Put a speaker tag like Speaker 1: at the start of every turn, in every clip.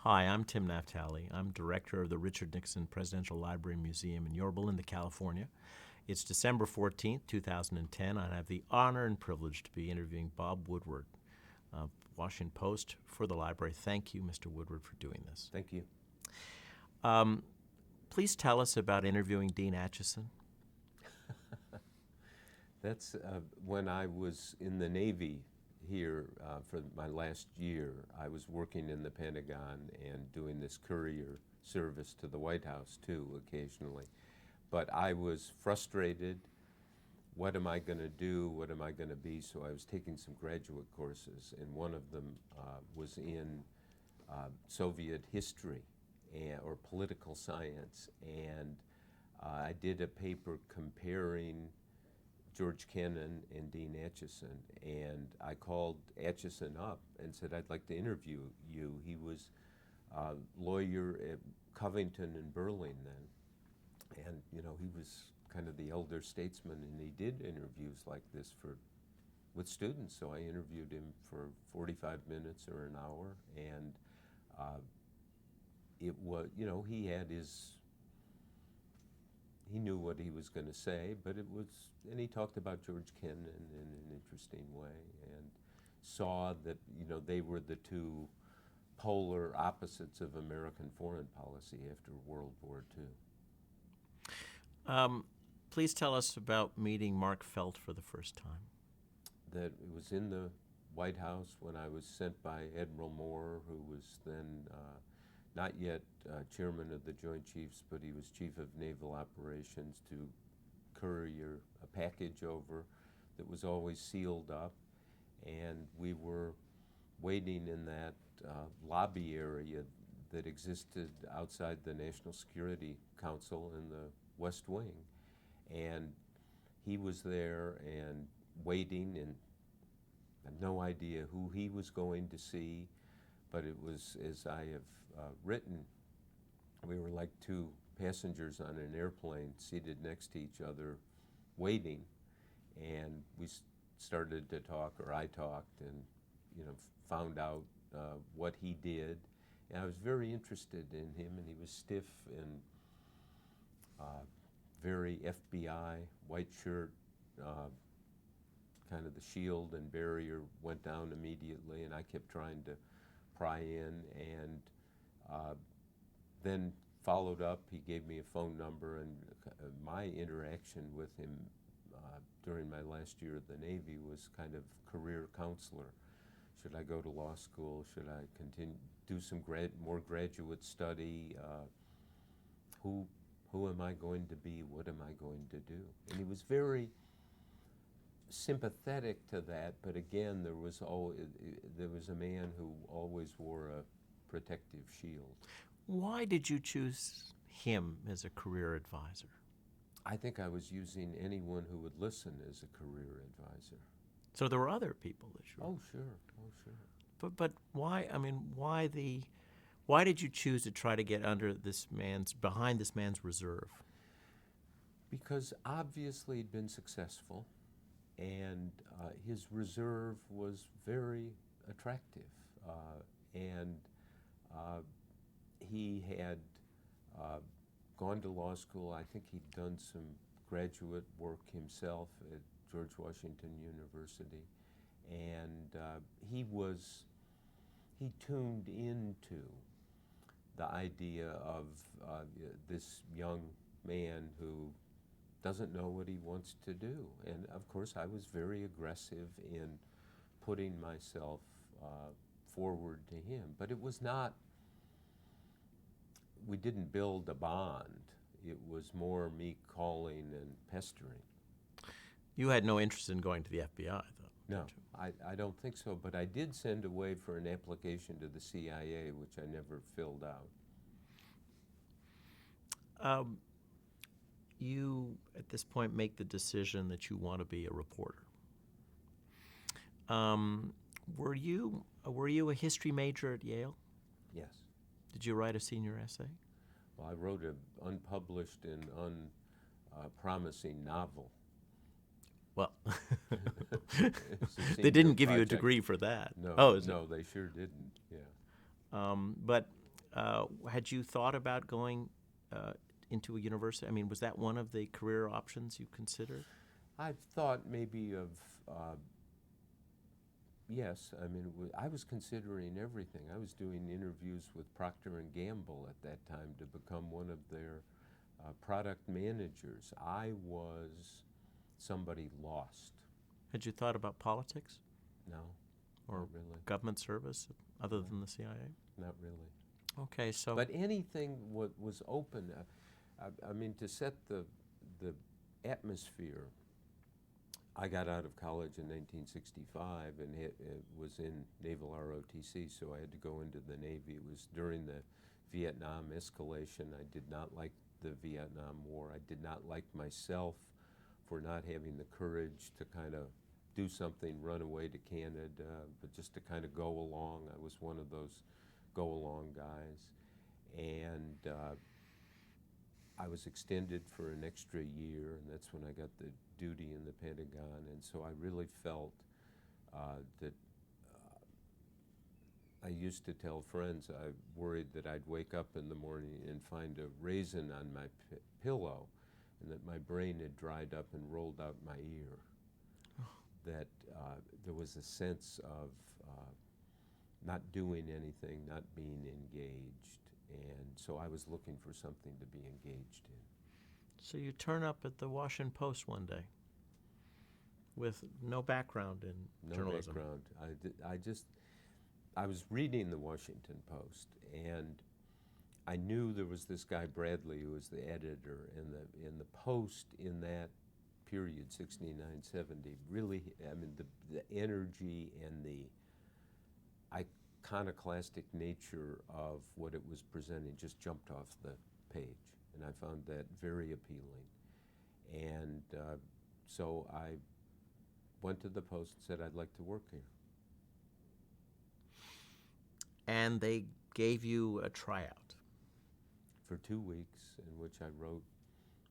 Speaker 1: Hi, I'm Tim Naftali. I'm director of the Richard Nixon Presidential Library Museum in Yorba Linda, California. It's December 14th, 2010, and I have the honor and privilege to be interviewing Bob Woodward, Washington Post, for the library. Thank you, Mr. Woodward, for doing this.
Speaker 2: Thank you.
Speaker 1: Please tell us about interviewing Dean Acheson.
Speaker 2: That's when I was in the Navy here for my last year. I was working in the Pentagon and doing this courier service to the White House, too, occasionally. But I was frustrated. What am I going to do? What am I going to be? So I was taking some graduate courses, and one of them was in Soviet history or political science. And I did a paper comparing George Kennan and Dean Acheson, and I called Acheson up and said, I'd like to interview you. He was a lawyer at Covington and Burling then, and he was kind of the elder statesman, and he did interviews like this with students. So I interviewed him for 45 minutes or an hour, and it was, he had he knew what he was going to say, but and he talked about George Kennan in an interesting way, and saw that, they were the two polar opposites of American foreign policy after World War II.
Speaker 1: Please tell us about meeting Mark Felt for the first time.
Speaker 2: That it was in the White House when I was sent by Admiral Moore, who was then not yet chairman of the Joint Chiefs, but he was chief of naval operations, to courier a package over that was always sealed up. And we were waiting in that lobby area that existed outside the National Security Council in the West Wing. And he was there and waiting, and I had no idea who he was going to see, but it was, as I have written, we were like two passengers on an airplane seated next to each other waiting, and we started to talk, or I talked, and found out what he did. And I was very interested in him, and he was stiff and very FBI, white shirt, kind of the shield and barrier went down immediately, and I kept trying to pry in, and then followed up. He gave me a phone number, and my interaction with him during my last year at the Navy was kind of career counselor. Should I go to law school? Should I continue, do some more graduate study? Who am I going to be? What am I going to do? And he was very sympathetic to that, but again, there was a man who always wore a protective shield.
Speaker 1: Why did you choose him as a career advisor?
Speaker 2: I think I was using anyone who would listen as a career advisor.
Speaker 1: So there were other people that you.
Speaker 2: Oh, sure.
Speaker 1: But why? I mean, why did you choose to try to get behind this man's reserve?
Speaker 2: Because obviously he'd been successful, and his reserve was very attractive, and he had gone to law school. I think he'd done some graduate work himself at George Washington University, and he tuned into the idea of this young man who doesn't know what he wants to do. And of course I was very aggressive in putting myself forward to him, but it was not, we didn't build a bond. It was more me calling and pestering.
Speaker 1: You had no interest in going to the FBI, though?
Speaker 2: No, I don't think so, but I did send away for an application to the CIA, which I never filled out.
Speaker 1: You, at this point, make the decision that you want to be a reporter. Were you a history major at Yale?
Speaker 2: Yes.
Speaker 1: Did you write a senior essay?
Speaker 2: Well, I wrote an unpublished and unpromising novel.
Speaker 1: Well, they didn't give you a degree for that.
Speaker 2: No,
Speaker 1: oh,
Speaker 2: no, they sure didn't. Yeah.
Speaker 1: But had you thought about going into a university? I mean, was that one of the career options you considered?
Speaker 2: I've thought maybe of, yes, I mean, I was considering everything. I was doing interviews with Procter & Gamble at that time to become one of their product managers. I was somebody lost.
Speaker 1: Had you thought about politics
Speaker 2: No,
Speaker 1: or
Speaker 2: not really.
Speaker 1: government service other than the CIA?
Speaker 2: Not really.
Speaker 1: Okay, so
Speaker 2: But anything was open. I mean, to set the atmosphere, I got out of college in 1965 and it was in Naval ROTC, so I had to go into the Navy. It was during the Vietnam escalation. I did not like the Vietnam War. I did not like myself for not having the courage to kind of do something, run away to Canada, but just to kind of go along. I was one of those go-along guys. And I was extended for an extra year, and that's when I got the duty in the Pentagon. And so I really felt that I used to tell friends I worried that I'd wake up in the morning and find a raisin on my pillow, and that my brain had dried up and rolled out my ear. That there was a sense of not doing anything, not being engaged. And so I was looking for something to be engaged in.
Speaker 1: so you turn up at the Washington Post one day with no background in
Speaker 2: No
Speaker 1: journalism.
Speaker 2: background. I was reading the Washington Post, and I knew there was this guy Bradley who was the editor, and the Post in that period, 69, 70, really, I mean, the energy and the iconoclastic nature of what it was presenting just jumped off the page, and I found that very appealing. And so I went to the Post and said, I'd like to work here.
Speaker 1: And they gave you a tryout.
Speaker 2: For 2 weeks, in which I wrote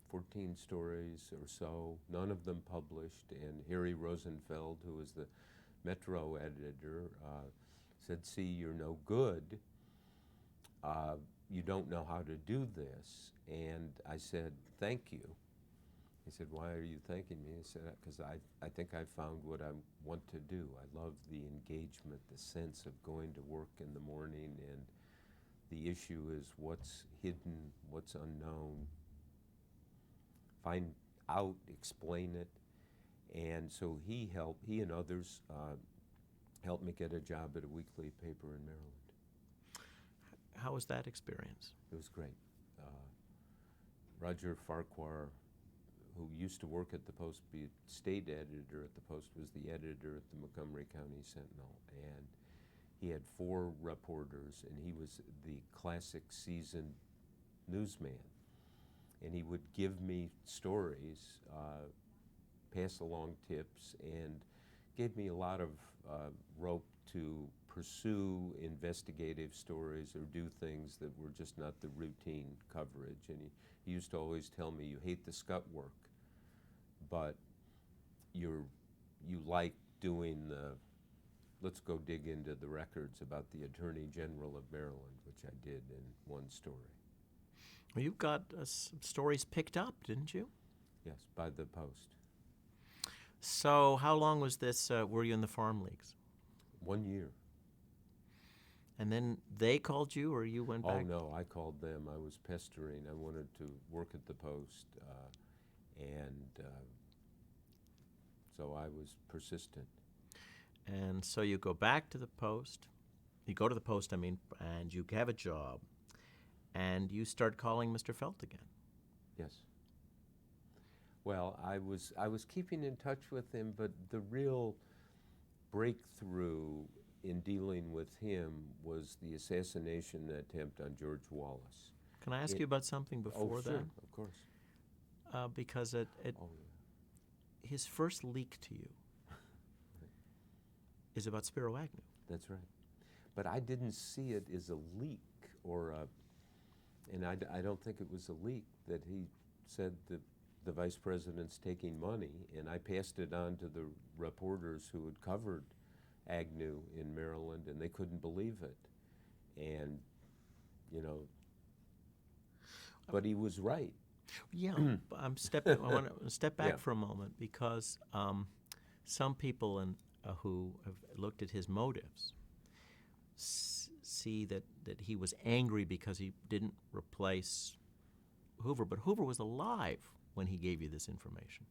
Speaker 2: 14 stories or so, none of them published, and Harry Rosenfeld, who was the Metro editor, said, see, you're no good. You don't know how to do this. And I said, thank you. He said, why are you thanking me? I said, because I think I found what I want to do. I love the engagement, the sense of going to work in the morning, and the issue is what's hidden, what's unknown. Find out, explain it. And so he and others helped me get a job at a weekly paper in Maryland.
Speaker 1: How was that experience?
Speaker 2: It was great. Roger Farquhar, who used to work at the Post, be state editor at the Post, was the editor at the Montgomery County Sentinel. And he had 4 reporters, and he was the classic seasoned newsman. And he would give me stories, pass along tips, and gave me a lot of rope to pursue investigative stories or do things that were just not the routine coverage. And he used to always tell me, you hate the scut work, but you like doing the, let's go dig into the records about the Attorney General of Maryland, which I did in one story.
Speaker 1: Well, you got some stories picked up, didn't you?
Speaker 2: Yes, by the Post.
Speaker 1: So how long was this, were you in the farm leagues?
Speaker 2: 1 year.
Speaker 1: And then they called you, or you went back?
Speaker 2: Oh, no, I called them. I was pestering. I wanted to work at the Post, and so I was persistent.
Speaker 1: And so you go back to the Post. You go to the Post, and you have a job. And you start calling Mr. Felt again.
Speaker 2: Yes. Well, I was keeping in touch with him, but the real breakthrough in dealing with him was the assassination attempt on George Wallace.
Speaker 1: Can I ask you about something before
Speaker 2: sure,
Speaker 1: that?
Speaker 2: Of course.
Speaker 1: Because his first leak to you is about Spiro Agnew.
Speaker 2: That's right. But I didn't see it as a leak or and I don't think it was a leak that he said that the vice president's taking money, and I passed it on to the reporters who had covered Agnew in Maryland, and they couldn't believe it. And you know, but he was right.
Speaker 1: Yeah, I want to step back
Speaker 2: Yeah.
Speaker 1: for a moment because some people who have looked at his motives see that he was angry because he didn't replace Hoover, but Hoover was alive when he gave you this information.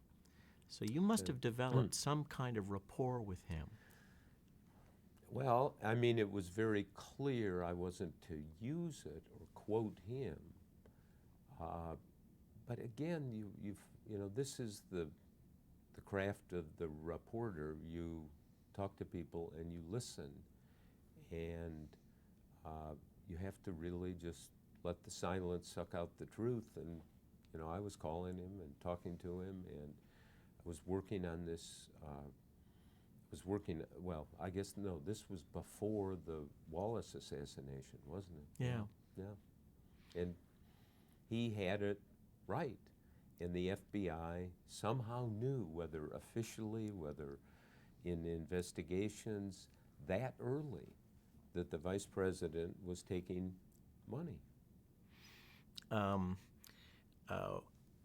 Speaker 1: So you must have developed some kind of rapport with him.
Speaker 2: Well, I mean, it was very clear I wasn't to use it or quote him. But again, you know, this is the craft of the reporter. You talk to people and you listen, and you have to really just let the silence suck out the truth. And you know, I was calling him and talking to him, and I was working on this. Well, I guess no, this was before the Wallace assassination, wasn't it?
Speaker 1: Yeah.
Speaker 2: Yeah. And he had it right. And the FBI somehow knew, whether officially, whether in investigations, that early, that the vice president was taking money.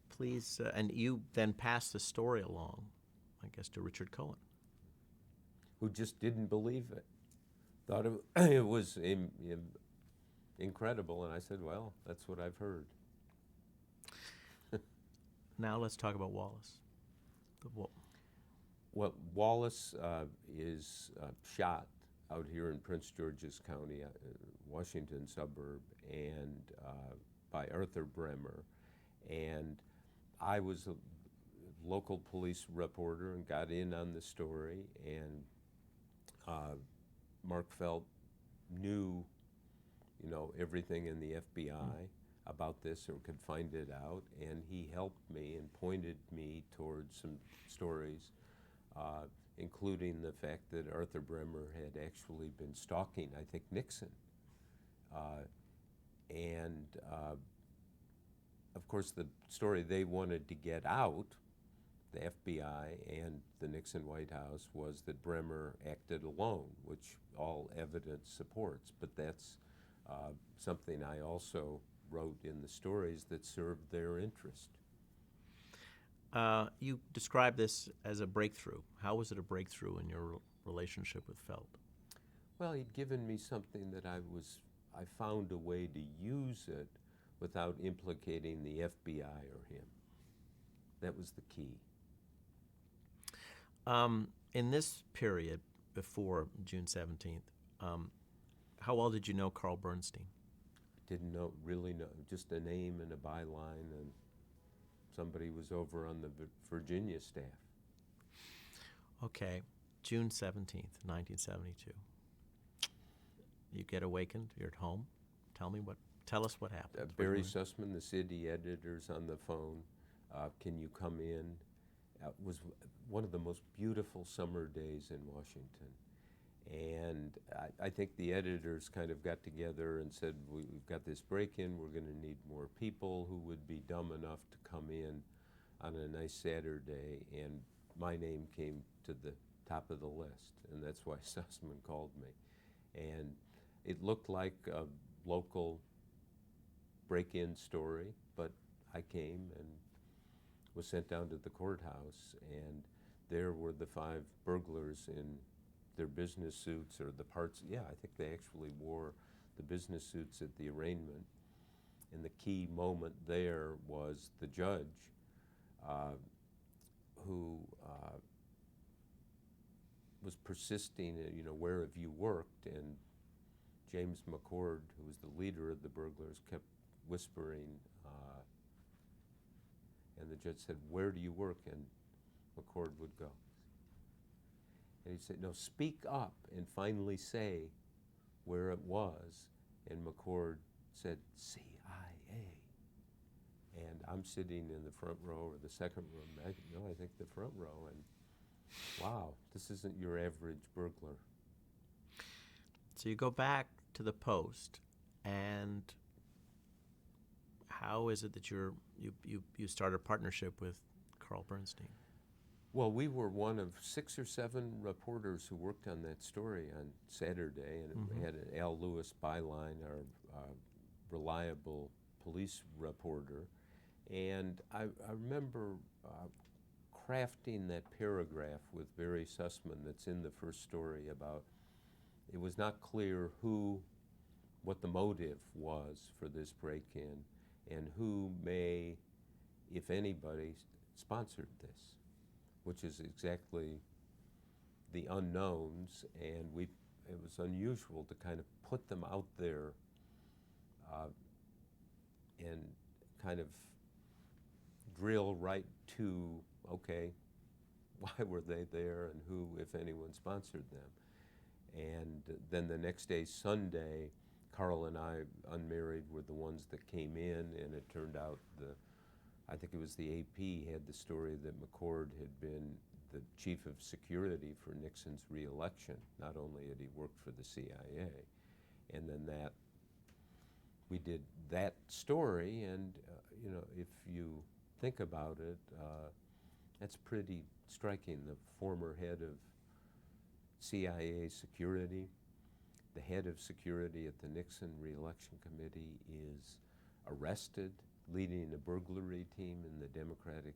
Speaker 1: Please, and you then passed the story along, I guess, to Richard Cohen.
Speaker 2: Who just didn't believe it, thought it was incredible. And I said, well, that's what I've heard.
Speaker 1: Now let's talk about Wallace.
Speaker 2: Well, Wallace is shot out here in Prince George's County, Washington suburb, and by Arthur Bremer. And I was a local police reporter and got in on the story, and Mark Felt knew, you know, everything in the FBI about this or could find it out, and he helped me and pointed me towards some stories, including the fact that Arthur Bremer had actually been stalking, I think, Nixon. And of course, the story they wanted to get out, the FBI and the Nixon White House, was that Bremer acted alone, which all evidence supports. But that's something I also wrote in the stories that served their interest.
Speaker 1: You described this as a breakthrough. How was it a breakthrough in your relationship with Felt?
Speaker 2: Well, he'd given me something that I found a way to use it without implicating the FBI or him. That was the key.
Speaker 1: In this period before June 17th, how well did you know Carl Bernstein?
Speaker 2: Didn't really know, just a name and a byline, and somebody was over on the Virginia staff.
Speaker 1: Okay, June 17th, 1972. You get awakened, you're at home. Tell us what happened.
Speaker 2: Barry Sussman, the city editor's on the phone. Can you come in? It was one of the most beautiful summer days in Washington. And I think the editors kind of got together and said, we've got this break-in, we're going to need more people who would be dumb enough to come in on a nice Saturday, and my name came to the top of the list, and that's why Sussman called me. And it looked like a local break-in story, but I came and was sent down to the courthouse, and there were the 5 burglars in their business suits, or the parts. Yeah, I think they actually wore the business suits at the arraignment. And the key moment there was the judge, who was persisting, you know, where have you worked? And James McCord, who was the leader of the burglars, kept whispering, and the judge said, where do you work? And McCord would go. And he'd say, no, speak up and finally say where it was. And McCord said, CIA. And I'm sitting in the front row or the second row. I think the front row. And wow, this isn't your average burglar.
Speaker 1: So you go back to the Post, and how is it that you start a partnership with Carl Bernstein?
Speaker 2: Well, we were one of 6 or 7 reporters who worked on that story on Saturday, and it had an Al Lewis byline. Our reliable police reporter. And I remember crafting that paragraph with Barry Sussman that's in the first story about it was not clear what the motive was for this break-in and who may, if anybody, sponsored this, which is exactly the unknowns, and it was unusual to kind of put them out there and kind of drill right to, okay, why were they there and who, if anyone, sponsored them. And then the next day, Sunday, Carl and I, unmarried, were the ones that came in, and it turned out I think it was the AP had the story that McCord had been the chief of security for Nixon's re-election. Not only had he worked for the CIA, and then we did that story, and if you think about it, that's pretty striking. The former head of CIA security, the head of security at the Nixon re-election committee, is arrested leading a burglary team in the Democratic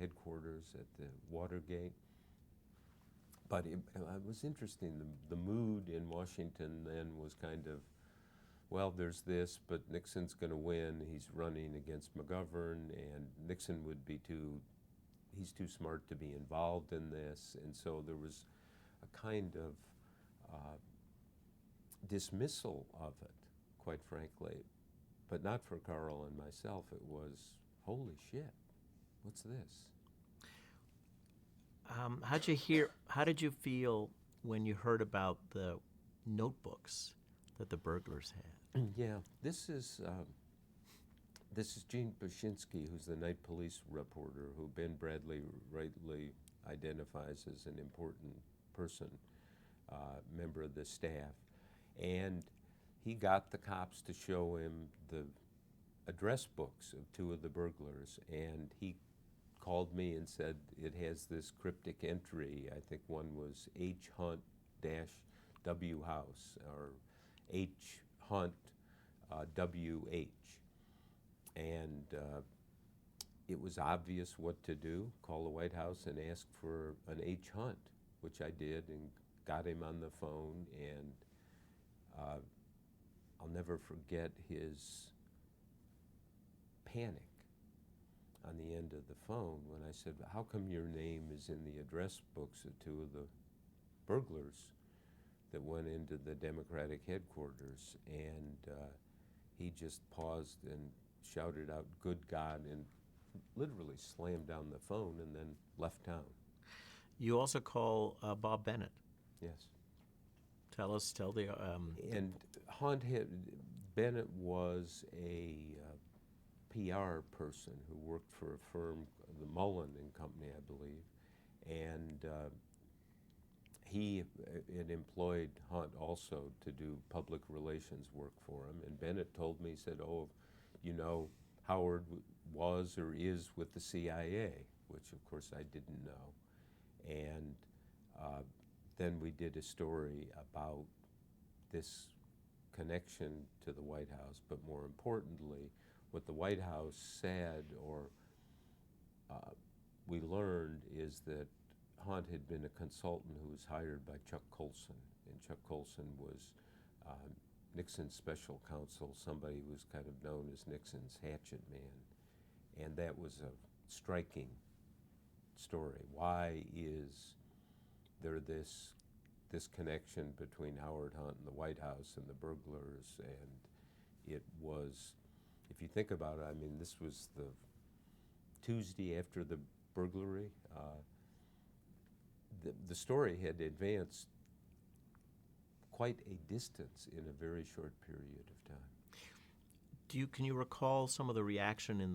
Speaker 2: headquarters at the Watergate. But it was interesting. The mood in Washington then was kind of, well, there's this, but Nixon's going to win. He's running against McGovern, and Nixon he's too smart to be involved in this. And so there was a kind of dismissal of it, quite frankly. But not for Carl and myself. It was, holy shit, what's this?
Speaker 1: How did you feel when you heard about the notebooks that the burglars had?
Speaker 2: Yeah, this is Gene Bashinsky, who's the night police reporter, who Ben Bradley rightly identifies as an important person, member of the staff. And he got the cops to show him the address books of two of the burglars, and he called me and said it has this cryptic entry. I think one was H. Hunt W House, or H. Hunt WH. And it was obvious what to do, call the White House and ask for an H. Hunt, which I did, and got him on the phone. And I'll never forget his panic on the end of the phone when I said, how come your name is in the address books of two of the burglars that went into the Democratic headquarters? And he just paused and shouted out, good God, and literally slammed down the phone and then left town.
Speaker 1: You also call Bob Bennett.
Speaker 2: Yes.
Speaker 1: Tell the...
Speaker 2: And Bennett was a PR person who worked for a firm, the Mullen and Company, I believe, and he had employed Hunt also to do public relations work for him. And Bennett told me, he said, oh, Howard was or is with the CIA, which of course I didn't know. And then we did a story about this connection to the White House, but more importantly, what the White House said, or we learned, is that Hunt had been a consultant who was hired by Chuck Colson, and Chuck Colson was Nixon's special counsel, somebody who was kind of known as Nixon's hatchet man. And that was a striking story. Why is there this connection between Howard Hunt and the White House and the burglars? And it was, if you think about it, I mean, this was the Tuesday after the burglary. The story had advanced quite a distance in a very short period of time.
Speaker 1: Can you recall some of the reaction in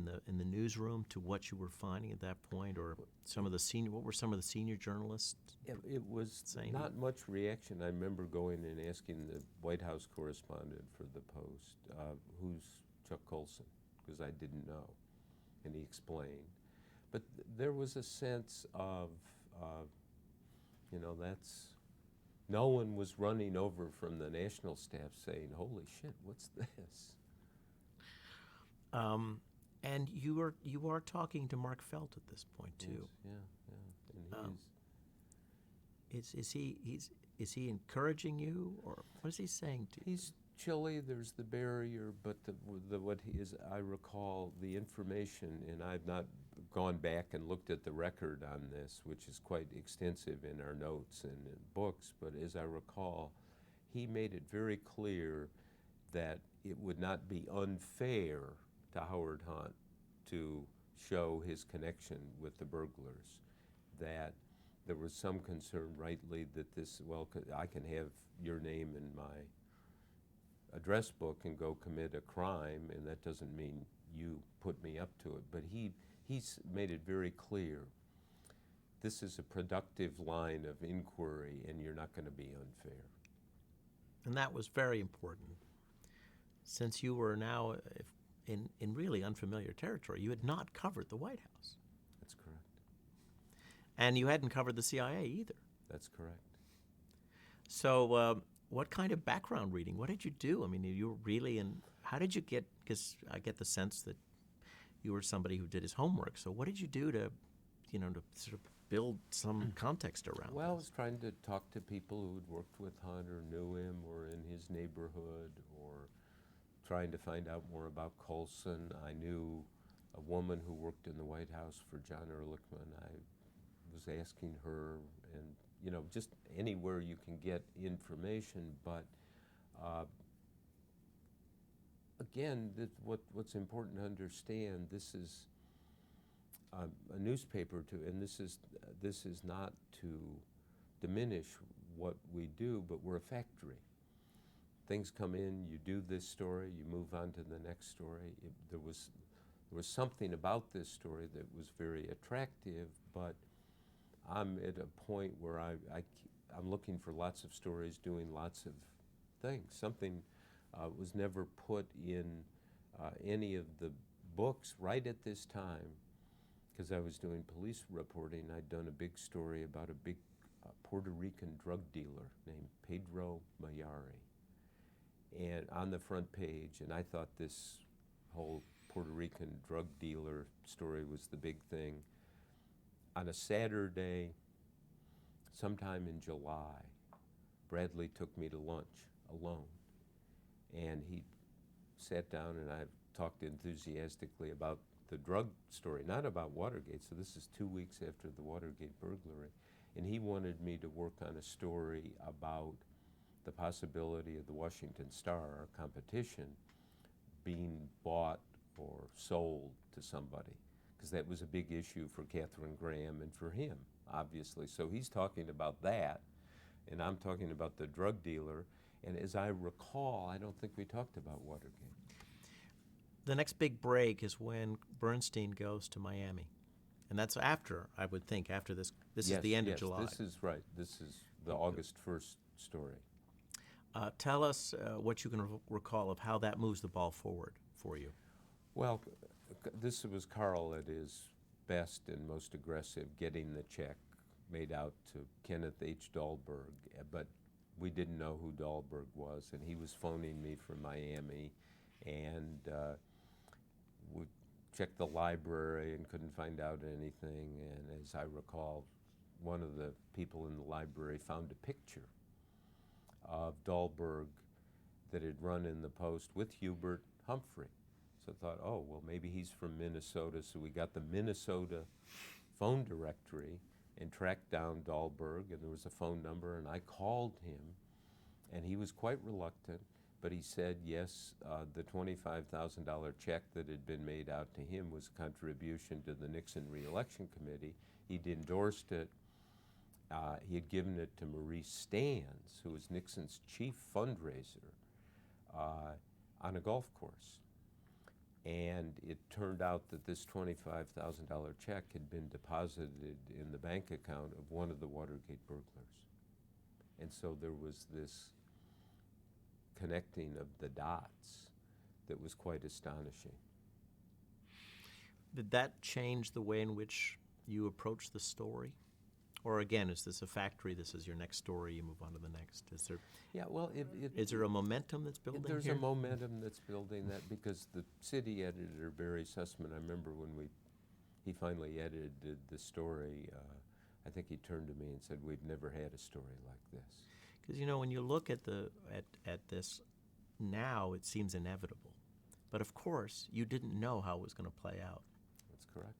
Speaker 1: the newsroom to what you were finding at that point, or what were some of the senior journalists?
Speaker 2: It was
Speaker 1: saying?
Speaker 2: Not much reaction. I remember going and asking the White House correspondent for the Post, who's Chuck Colson, because I didn't know, and he explained. But there was a sense of, no one was running over from the national staff saying, holy shit, what's this?
Speaker 1: And you are talking to Mark Felt at this point too.
Speaker 2: Yes, yeah. And
Speaker 1: Is he encouraging you, or what is he saying to you?
Speaker 2: he's chilly. There's the barrier, but what he is, I recall the information, and I've not gone back and looked at the record on this, which is quite extensive in our notes and in books. But as I recall, he made it very clear that it would not be unfair to Howard Hunt to show his connection with the burglars, that there was some concern, rightly, that this, well, I can have your name in my address book and go commit a crime, and that doesn't mean you put me up to it. But he's made it very clear, this is a productive line of inquiry, and you're not going to be unfair.
Speaker 1: And that was very important, since you were now in really unfamiliar territory. You had not covered the White House.
Speaker 2: That's correct.
Speaker 1: And you hadn't covered the CIA either.
Speaker 2: That's correct.
Speaker 1: So what kind of background reading? What did you do? I mean, you were really how did you get, because I get the sense that you were somebody who did his homework. So what did you do to sort of build some context around
Speaker 2: Well, I
Speaker 1: this?
Speaker 2: was trying to talk to people who had worked with Hunt or knew him or in his neighborhood, or trying to find out more about Colson. I knew a woman who worked in the White House for John Ehrlichman. I was asking her, and just anywhere you can get information. But again, what's important to understand, this is a newspaper and this is not to diminish what we do, but we're a factory. Things come in, you do this story, you move on to the next story. There was something about this story that was very attractive, but I'm at a point where I'm looking for lots of stories, doing lots of things. Something was never put in any of the books right at this time, because I was doing police reporting. I'd done a big story about a big Puerto Rican drug dealer named Pedro Mayari. And on the front page, and I thought this whole Puerto Rican drug dealer story was the big thing. On a Saturday, sometime in July, Bradley took me to lunch alone. And he sat down, and I talked enthusiastically about the drug story, not about Watergate. So this is 2 weeks after the Watergate burglary. And he wanted me to work on a story about the possibility of the Washington Star, our competition, being bought or sold to somebody, because that was a big issue for Katharine Graham and for him, obviously. So he's talking about that, and I'm talking about the drug dealer. And as I recall, I don't think we talked about Watergate.
Speaker 1: The next big break is when Bernstein goes to Miami. And that's after, I would think, after this. This is the end of July.
Speaker 2: This is right. This is the August 1st story.
Speaker 1: Tell us what you can recall of how that moves the ball forward for you.
Speaker 2: Well, this was Carl at his best and most aggressive, getting the check made out to Kenneth H. Dahlberg. But we didn't know who Dahlberg was, and he was phoning me from Miami, and we checked the library and couldn't find out anything. And as I recall, one of the people in the library found a picture of Dahlberg that had run in the Post with Hubert Humphrey. So I thought, oh, well, maybe he's from Minnesota. So we got the Minnesota phone directory and tracked down Dahlberg, and there was a phone number, and I called him, and he was quite reluctant, but he said, yes, the $25,000 check that had been made out to him was a contribution to the Nixon re-election committee. He'd endorsed it. He had given it to Maurice Stans, who was Nixon's chief fundraiser, on a golf course. And it turned out that this $25,000 check had been deposited in the bank account of one of the Watergate burglars. And so there was this connecting of the dots that was quite astonishing.
Speaker 1: Did that change the way in which you approached the story? Or again, is this a factory? This is your next story. You move on to the next.
Speaker 2: Yeah, well,
Speaker 1: Is there a momentum that's building
Speaker 2: there's
Speaker 1: here?
Speaker 2: a momentum that's building that because the city editor, Barry Sussman, I remember when he finally edited the story, I think he turned to me and said, "We've never had a story like this."
Speaker 1: Because when you look at at this now, it seems inevitable. But of course, you didn't know how it was going to play out.
Speaker 2: That's correct.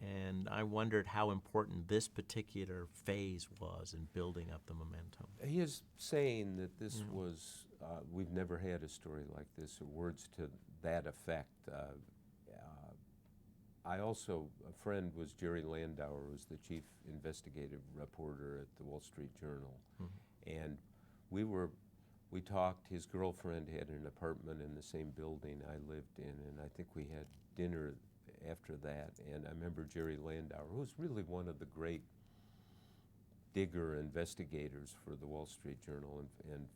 Speaker 1: And I wondered how important this particular phase was in building up the momentum.
Speaker 2: He is saying that this was, we've never had a story like this, or words to that effect. I also, a friend was Jerry Landauer, who was the chief investigative reporter at the Wall Street Journal. And we talked, his girlfriend had an apartment in the same building I lived in, and I think we had dinner after that. And I remember Jerry Landauer, who was really one of the great digger investigators for the Wall Street Journal and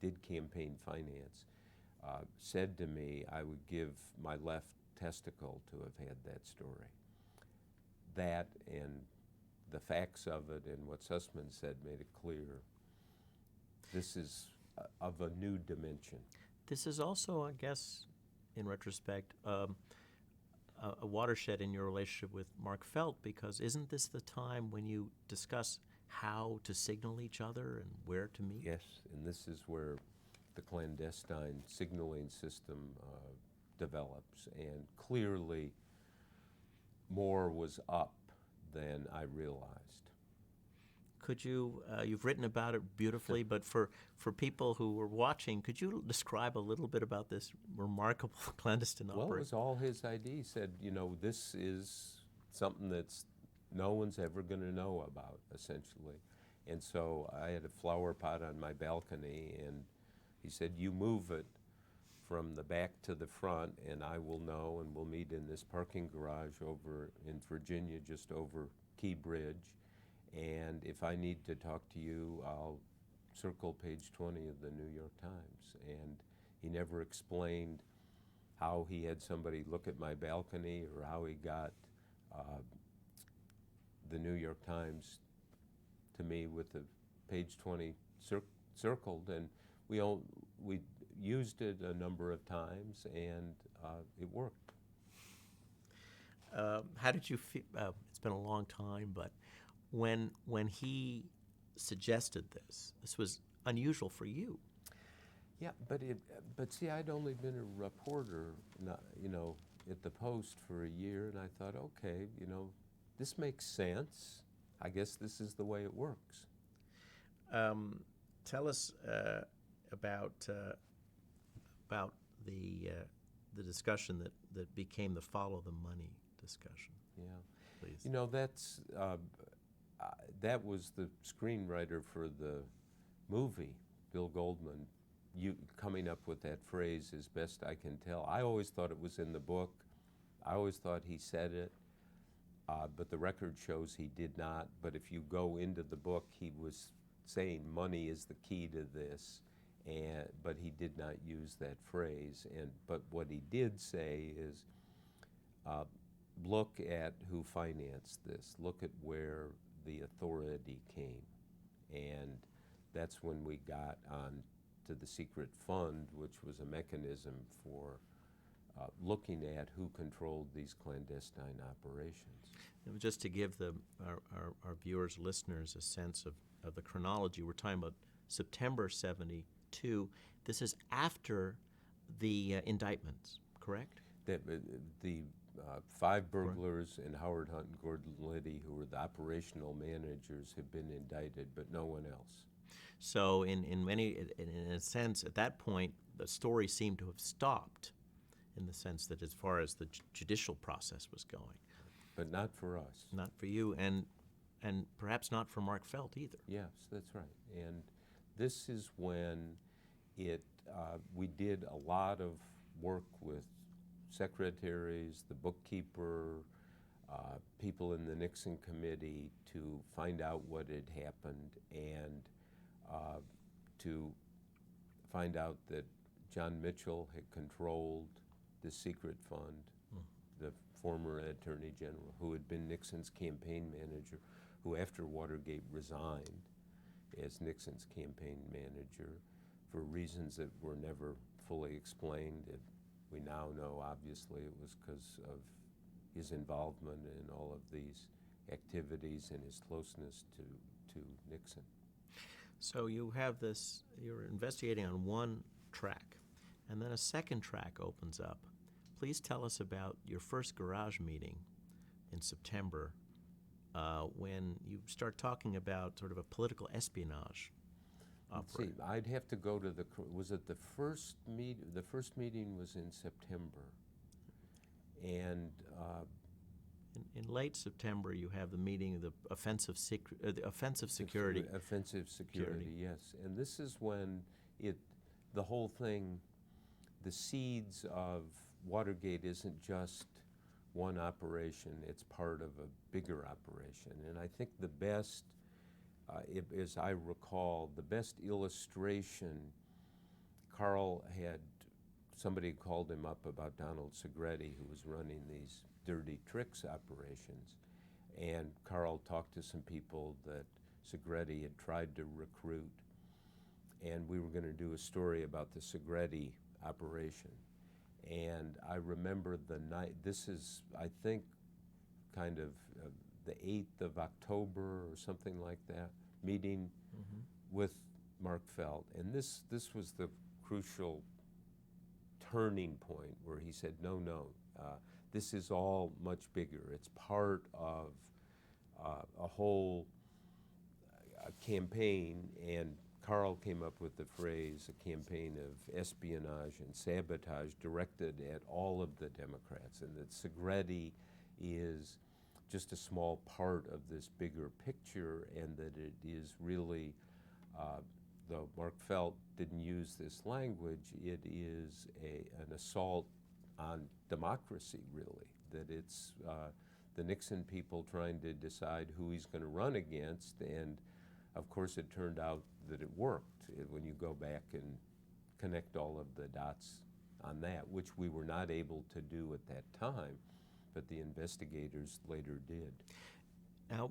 Speaker 2: did campaign finance, said to me, I would give my left testicle to have had that story. That and the facts of it and what Sussman said made it clear this is of a new dimension.
Speaker 1: This is also, I guess, in retrospect, a watershed in your relationship with Mark Felt, because isn't this the time when you discuss how to signal each other and where to meet?
Speaker 2: Yes, and this is where the clandestine signaling system develops, and clearly more was up than I realized.
Speaker 1: Could you, you've written about it beautifully, but for people who were watching, could you describe a little bit about this remarkable clandestine
Speaker 2: Well, it
Speaker 1: operation?
Speaker 2: was all his idea. He said, this is something that's no one's ever going to know about, essentially. And so I had a flower pot on my balcony, and he said, you move it from the back to the front, and I will know, and we'll meet in this parking garage over in Virginia, just over Key Bridge. And if I need to talk to you, I'll circle page 20 of the New York Times. And he never explained how he had somebody look at my balcony or how he got the New York Times to me with the page 20 circled. And we used it a number of times, and it worked.
Speaker 1: How did you feel? It's been a long time, but when he suggested this was unusual for you.
Speaker 2: Yeah, but see, I'd only been a reporter, at the Post for a year, and I thought, okay, this makes sense. I guess this is the way it works.
Speaker 1: Tell us about the discussion that became the follow the money discussion.
Speaker 2: Yeah,
Speaker 1: please.
Speaker 2: That was the screenwriter for the movie, Bill Goldman, coming up with that phrase, as best I can tell. I always thought it was in the book. I always thought he said it, but the record shows he did not. But if you go into the book, he was saying money is the key to this, but he did not use that phrase. But what he did say is, look at who financed this. Look at where the authority came. And that's when we got on to the secret fund, which was a mechanism for looking at who controlled these clandestine operations.
Speaker 1: Just to give our viewers, listeners, a sense of the chronology, we're talking about September 72. This is after the indictments, correct?
Speaker 2: The 5 burglars and Howard Hunt and Gordon Liddy, who were the operational managers, have been indicted, but no one else.
Speaker 1: So in a sense, at that point, the story seemed to have stopped, in the sense that as far as the judicial process was going.
Speaker 2: But not for us.
Speaker 1: Not for you, and perhaps not for Mark Felt either.
Speaker 2: Yes, that's right. And this is when we did a lot of work with secretaries, the bookkeeper, people in the Nixon committee to find out what had happened, and to find out that John Mitchell had controlled the secret fund, the former Attorney General, who had been Nixon's campaign manager who after Watergate resigned as Nixon's campaign manager for reasons that were never fully explained. We now know, obviously, it was because of his involvement in all of these activities and his closeness to Nixon.
Speaker 1: So you have this, you're investigating on one track, and then a second track opens up. Please tell us about your first garage meeting in September when you start talking about sort of a political espionage operation.
Speaker 2: See, I'd have to go to was it the first meeting? The first meeting was in September. And
Speaker 1: in late September, you have the meeting of the offensive security.
Speaker 2: Offensive security, yes. And this is when the whole thing, the seeds of Watergate isn't just one operation, it's part of a bigger operation. And I think the best, as I recall, the best illustration, Carl had, somebody called him up about Donald Segretti, who was running these dirty tricks operations. And Carl talked to some people that Segretti had tried to recruit. And we were going to do a story about the Segretti operation. And I remember the night, this is, I think, kind of the 8th of October or something like that, meeting with Mark Felt. And this was the crucial turning point where he said, no, this is all much bigger. It's part of a whole campaign, and Carl came up with the phrase, a campaign of espionage and sabotage directed at all of the Democrats, and that Segretti is just a small part of this bigger picture, and that it is really, though Mark Felt didn't use this language, it is an assault on democracy, really, that it's the Nixon people trying to decide who he's going to run against, and of course it turned out that it worked when you go back and connect all of the dots on that, which we were not able to do at that time, but the investigators later did.
Speaker 1: Now,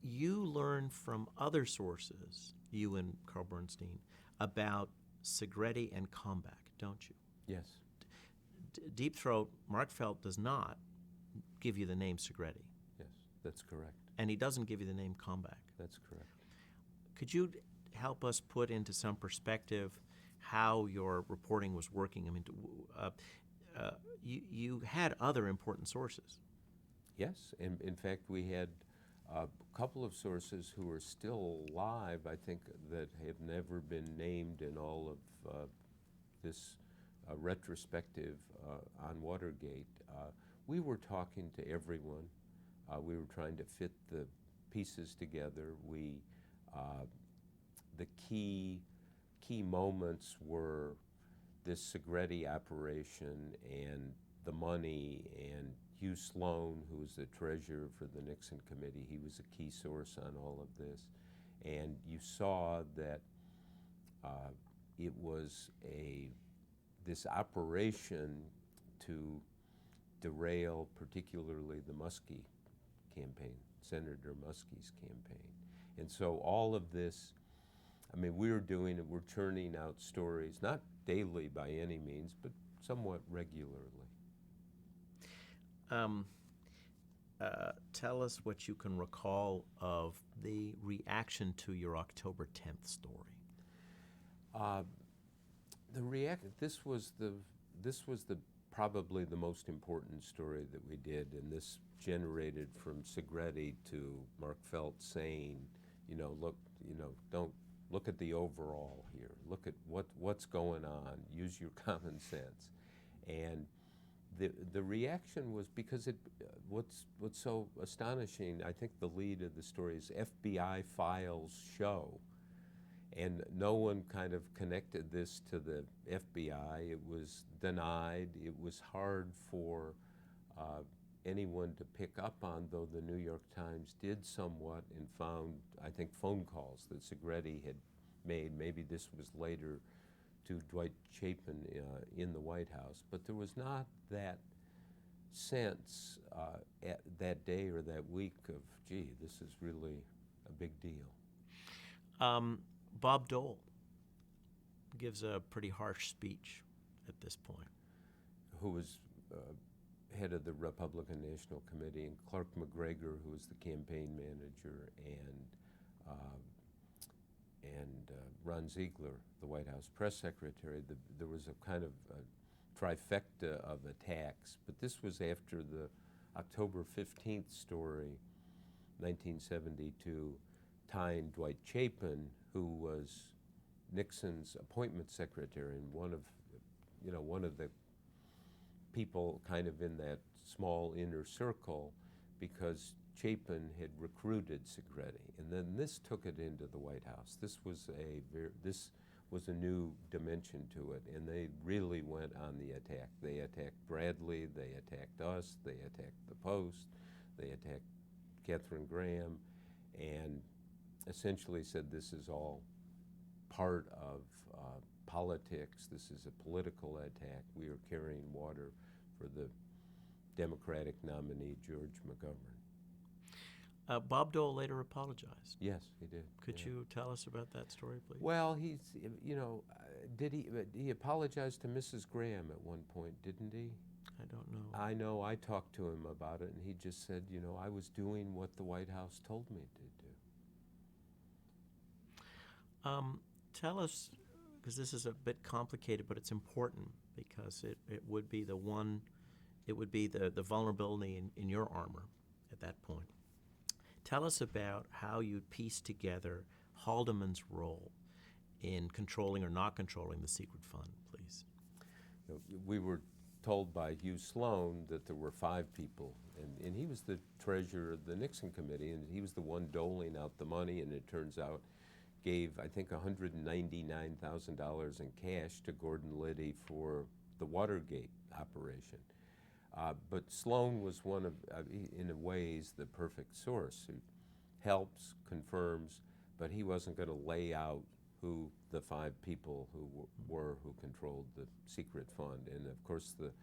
Speaker 1: you learned from other sources, you and Carl Bernstein, about Segretti and Kalmbach, don't you?
Speaker 2: Yes.
Speaker 1: Deep Throat, Mark Felt does not give you the name Segretti.
Speaker 2: Yes, that's correct.
Speaker 1: And he doesn't give you the name Kalmbach.
Speaker 2: That's correct.
Speaker 1: Could you help us put into some perspective how your reporting was working? I mean, you had other important sources.
Speaker 2: Yes, and in fact we had a couple of sources who are still alive, I think, that have never been named in all of this retrospective on Watergate. We were talking to everyone. We were trying to fit the pieces together. The key moments were this Segretti operation and the money, and Hugh Sloan, who was the treasurer for the Nixon committee, he was a key source on all of this. And you saw that it was this operation to derail particularly the Muskie campaign, Senator Muskie's campaign. And so all of this, I mean, we're churning out stories, not daily by any means, but somewhat regularly.
Speaker 1: Tell us what you can recall of the reaction to your October 10th story.
Speaker 2: This was probably the most important story that we did, and this generated from Segretti to Mark Felt saying, don't look at the overall here. Look at what's going on. Use your common sense. And the reaction was because what's so astonishing, I think the lead of the story is FBI files show. And no one kind of connected this to the FBI. It was denied. It was hard for anyone to pick up on, though the New York Times did somewhat and found, I think, phone calls that Segretti had made. Maybe this was later to Dwight Chapin in the White House. But there was not that sense that day or that week of, gee, this is really a big deal.
Speaker 1: Bob Dole gives a pretty harsh speech at this point.
Speaker 2: Who was head of the Republican National Committee, and Clark McGregor, who was the campaign manager, and Ron Ziegler, the White House press secretary. There was a kind of a trifecta of attacks, but this was after the October 15th story, 1972, tying Dwight Chapin, who was Nixon's appointment secretary and one of the people kind of in that small inner circle, because Chapin had recruited Segretti, and then this took it into the White House. This was a new dimension to it, and they really went on the attack. They attacked Bradley, they attacked us, they attacked the Post, they attacked Katharine Graham, and essentially said this is all part of politics. This is a political attack. We are carrying water for the Democratic nominee, George McGovern.
Speaker 1: Bob Dole later apologized.
Speaker 2: Yes, he did.
Speaker 1: Could you tell us about that story, please?
Speaker 2: Well, did he apologize to Mrs. Graham at one point, didn't he?
Speaker 1: I don't know.
Speaker 2: I know. I talked to him about it, and he just said, I was doing what the White House told me to do.
Speaker 1: Tell us, because this is a bit complicated, but it's important because it would be the vulnerability in your armor at that point. Tell us about how you pieced together Haldeman's role in controlling or not controlling the secret fund, please.
Speaker 2: We were told by Hugh Sloan that there were 5 people, and he was the treasurer of the Nixon committee, and he was the one doling out the money, and it turns out gave, I think, $199,000 in cash to Gordon Liddy for the Watergate operation. But Sloan was one of, in a ways, the perfect source who helps, confirms, but he wasn't going to lay out who the 5 people who who controlled the secret fund. And of course, the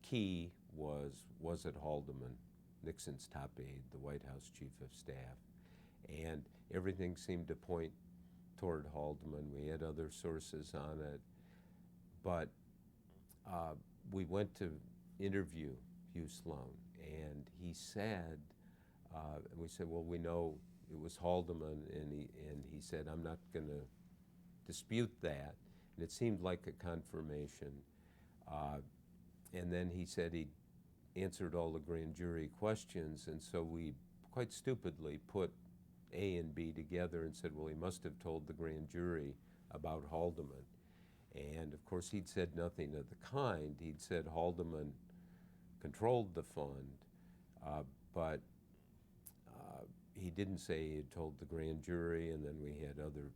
Speaker 2: key was it Haldeman, Nixon's top aide, the White House chief of staff, and everything seemed to point toward Haldeman. We had other sources on it, but we went to interview Hugh Sloan, and he said, and we said, well, we know it was Haldeman, and he said, I'm not going to dispute that, and it seemed like a confirmation. And then he said he answered all the grand jury questions, and so we quite stupidly put A and B together and said, well, he must have told the grand jury about Haldeman. And of course, he'd said nothing of the kind. He'd said Haldeman controlled the fund, but he didn't say he had told the grand jury, and then we had other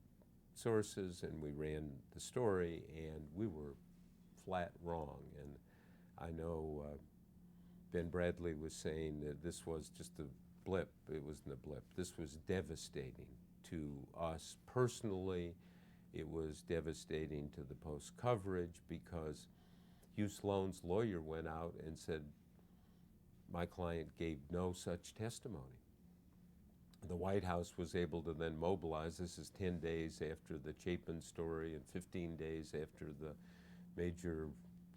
Speaker 2: sources, and we ran the story, and we were flat wrong. And I know Ben Bradley was saying that this was just a blip. It wasn't a blip. This was devastating to us personally. It was devastating to the Post coverage because Hugh Sloan's lawyer went out and said, my client gave no such testimony. The White House was able to then mobilize. This is 10 days after the Chapin story and 15 days after the major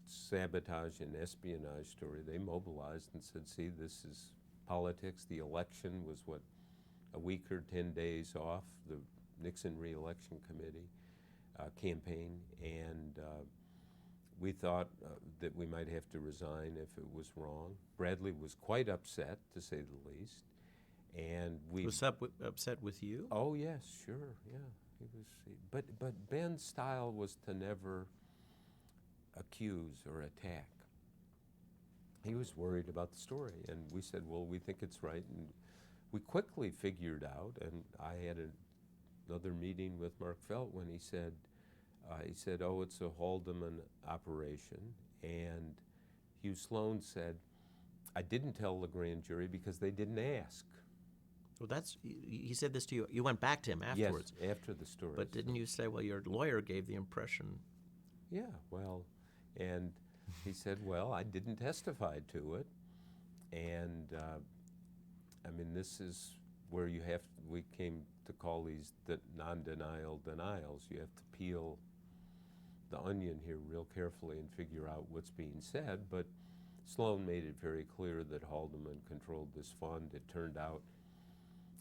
Speaker 2: sabotage and espionage story. They mobilized and said, see, this is politics. The election was, a week or 10 days off, the Nixon re-election committee campaign, and we thought that we might have to resign if it was wrong. Bradley was quite upset, to say the least, and we
Speaker 1: was upset with you.
Speaker 2: Oh yes, sure, yeah, he was. But Ben's style was to never accuse or attack. He was worried about the story, and we said, well, we think it's right, and we quickly figured out. And I had another meeting with Mark Felt when he said, oh, it's a Haldeman operation. And Hugh Sloan said, I didn't tell the grand jury because they didn't ask.
Speaker 1: Well, he said this to you. You went back to him afterwards.
Speaker 2: Yes, after the story.
Speaker 1: But didn't you say, well, your lawyer gave the impression?
Speaker 2: Yeah, well, and He said, well, I didn't testify to it. And I mean, this is where we came to call these non-denial denials. You have to peel the onion here real carefully and figure out what's being said. But Sloan made it very clear that Haldeman controlled this fund. It turned out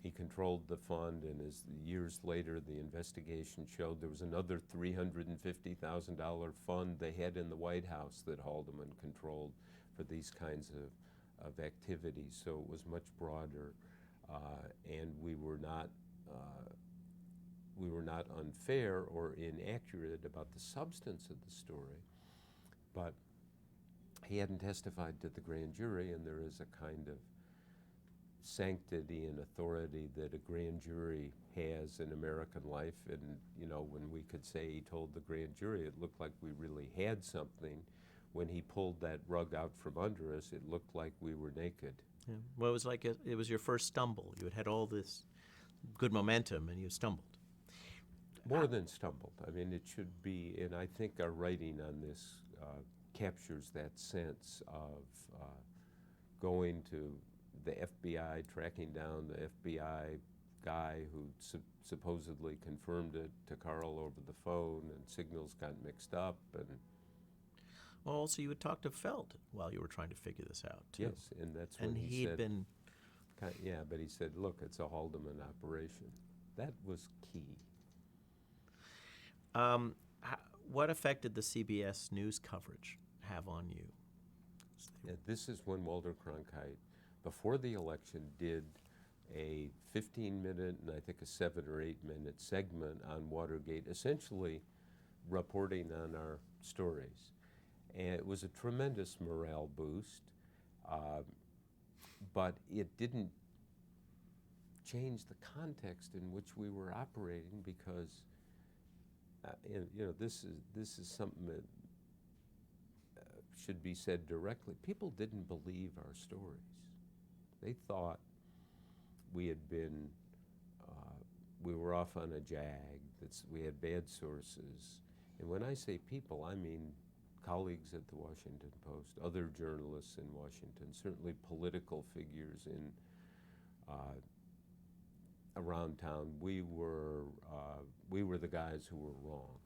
Speaker 2: he controlled the fund, and as years later the investigation showed, there was another $350,000 fund they had in the White House that Haldeman controlled for these kinds of activities. So it was much broader, and we were not unfair or inaccurate about the substance of the story, but he hadn't testified to the grand jury, and there is a kind of sanctity and authority that a grand jury has in American life. And when we could say he told the grand jury, it looked like we really had something. When he pulled that rug out from under us, it looked like we were naked.
Speaker 1: Yeah. Well, it was like it was your first stumble. You had all this good momentum, and you stumbled.
Speaker 2: More than stumbled. I mean, it should be, and I think our writing on this captures that sense of going to the FBI, tracking down the FBI guy who supposedly confirmed it to Carl over the phone, and signals got mixed up. And
Speaker 1: well, also you would talk to Felt while you were trying to figure this out, too.
Speaker 2: Yes, and that's when he
Speaker 1: he'd
Speaker 2: said,
Speaker 1: been...
Speaker 2: yeah, but he said, look, it's a Haldeman operation. That was key.
Speaker 1: What effect did the CBS News coverage have on you?
Speaker 2: Yeah, this is when Walter Cronkite, before the election, did a 15-minute and I think a 7 or 8-minute segment on Watergate, essentially reporting on our stories. And it was a tremendous morale boost, but it didn't change the context in which we were operating, because this is something that should be said directly. People didn't believe our stories. They thought we were off on a jag, we had bad sources. And when I say people, I mean colleagues at the Washington Post, other journalists in Washington, certainly political figures around town. We were the guys who were wrong.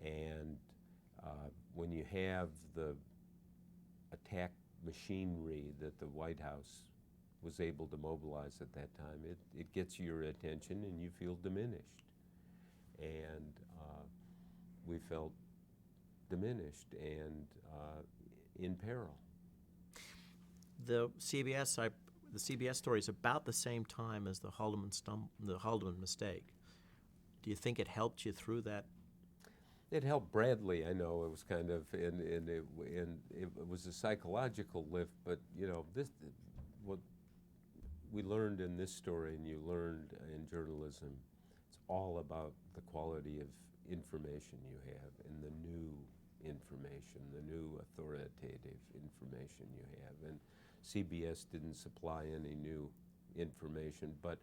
Speaker 2: And when you have the attack machinery that the White House was able to mobilize at that time, it gets your attention and you feel diminished. And we felt diminished and in peril.
Speaker 1: The CBS story is about the same time as the Haldeman mistake. Do you think it helped you through that?
Speaker 2: It helped Bradley. I know it was kind of, and it was a psychological lift. But what we learned in this story, and you learned in journalism, it's all about the quality of information you have, and the new information, the new authoritative information you have. And CBS didn't supply any new information, but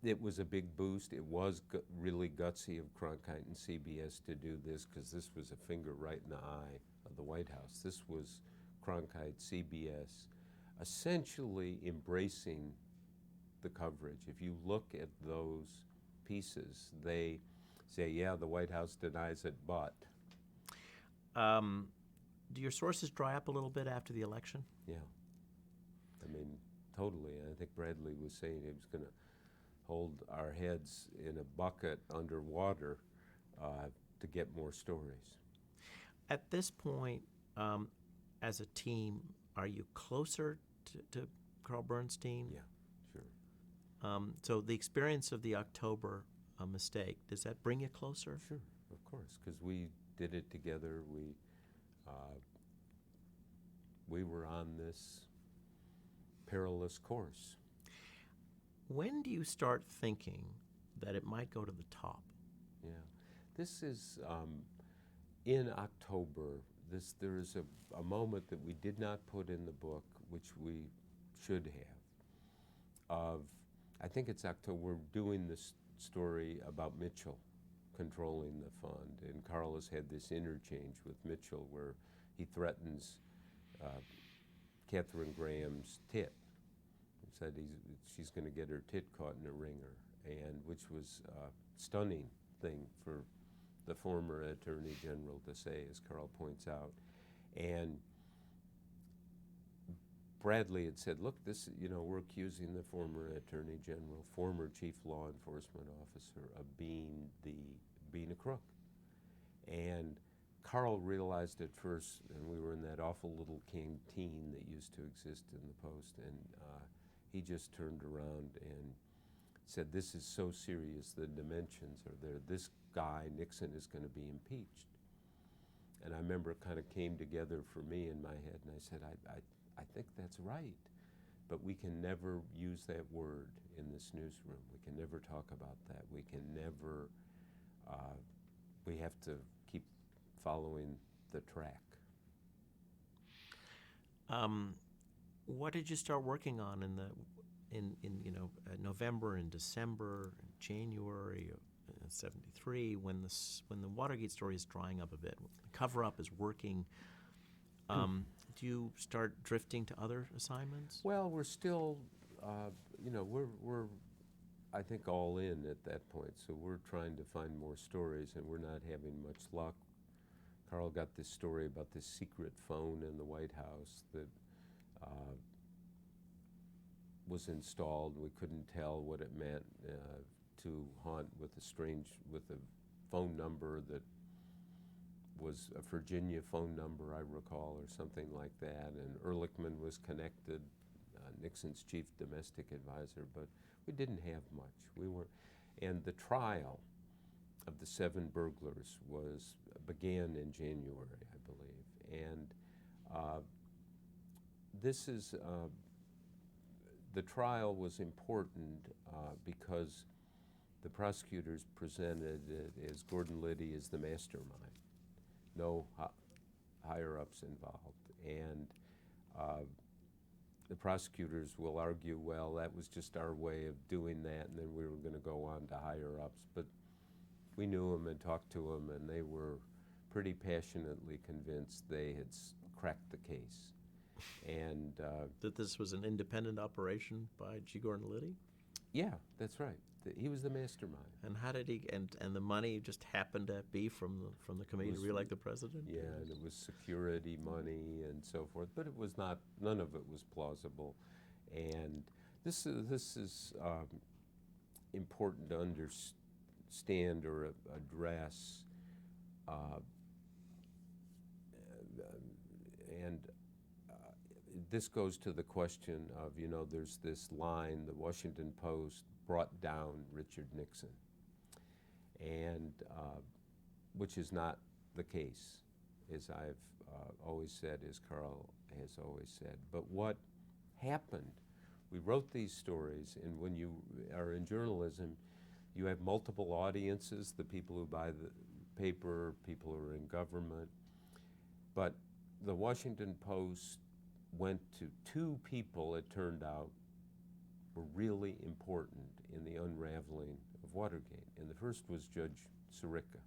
Speaker 2: it was a big boost. It was really gutsy of Cronkite and CBS to do this, because this was a finger right in the eye of the White House. This was Cronkite, CBS, essentially embracing the coverage. If you look at those pieces, they say, yeah, the White House denies it, but.
Speaker 1: Do your sources dry up a little bit after the election?
Speaker 2: Yeah. I mean, totally. I think Bradley was saying he was going to hold our heads in a bucket underwater to get more stories.
Speaker 1: At this point, as a team, are you closer to Carl Bernstein?
Speaker 2: Yeah, sure.
Speaker 1: So the experience of the October mistake, does that bring you closer?
Speaker 2: Sure, of course, because we did it together. We were on this perilous course.
Speaker 1: When do you start thinking that it might go to the top?
Speaker 2: Yeah, this is in October. There is a moment that we did not put in the book, which we should have. I think it's October. We're doing this story about Mitchell controlling the fund, and Carl has had this interchange with Mitchell where he threatens Katharine Graham's tit. He said she's going to get her tit caught in a ringer, and which was a stunning thing for the former Attorney General to say, as Carl points out. And Bradley had said, look, this, we're accusing the former Attorney General, former Chief Law Enforcement Officer, of being a crook. And Carl realized at first, and we were in that awful little canteen that used to exist in the Post, and he just turned around and said, this is so serious, the dimensions are there. This guy, Nixon, is going to be impeached. And I remember it kind of came together for me in my head, and I said, I think that's right. But we can never use that word in this newsroom. We can never talk about that. We can never, we have to keep following the track.
Speaker 1: What did you start working on in November and December and January of '73 when the Watergate story is drying up a bit? The cover-up is working. Do you start drifting to other assignments?
Speaker 2: Well, we're still, we're I think all in at that point. So we're trying to find more stories, and we're not having much luck. Carl got this story about this secret phone in the White House that was installed. We couldn't tell what it meant to Hunt with a phone number that was a Virginia phone number, I recall, or something like that. And Ehrlichman was connected, Nixon's chief domestic advisor, but we didn't have much. And the trial of the 7 burglars began in January, I believe. And the trial was important because the prosecutors presented it as Gordon Liddy as the mastermind. No higher-ups involved. And the prosecutors will argue, well, that was just our way of doing that, and then we were going to go on to higher-ups. But we knew them and talked to them, and they were pretty passionately convinced they had cracked the case. And
Speaker 1: that this was an independent operation by G. Gordon Liddy?
Speaker 2: Yeah, that's right. He was the mastermind.
Speaker 1: And how did he? And the money just happened to be from the committee to re-elect the president.
Speaker 2: Yeah, and it was security money and so forth. But it was not. None of it was plausible. And this is important to understand or address. And this goes to the question of, there's this line, the Washington Post brought down Richard Nixon, and which is not the case, as I've always said, as Carl has always said. But what happened, we wrote these stories, and when you are in journalism, you have multiple audiences, the people who buy the paper, people who are in government. But the Washington Post went to 2 people, it turned out, were really important in the unraveling of Watergate. And the first was Judge Sirica.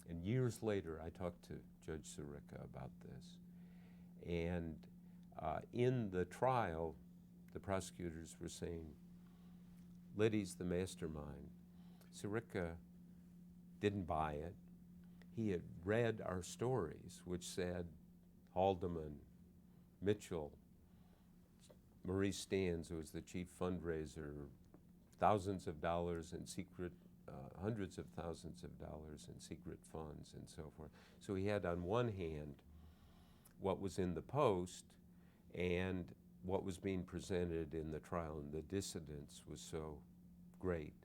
Speaker 2: And years later, I talked to Judge Sirica about this. And in the trial, the prosecutors were saying, Liddy's the mastermind. Sirica didn't buy it. He had read our stories, which said Haldeman, Mitchell, Maurice Stans, who was the chief fundraiser, thousands of dollars in secret, hundreds of thousands of dollars in secret funds and so forth. So he had on one hand what was in the Post and what was being presented in the trial, and the dissidence was so great.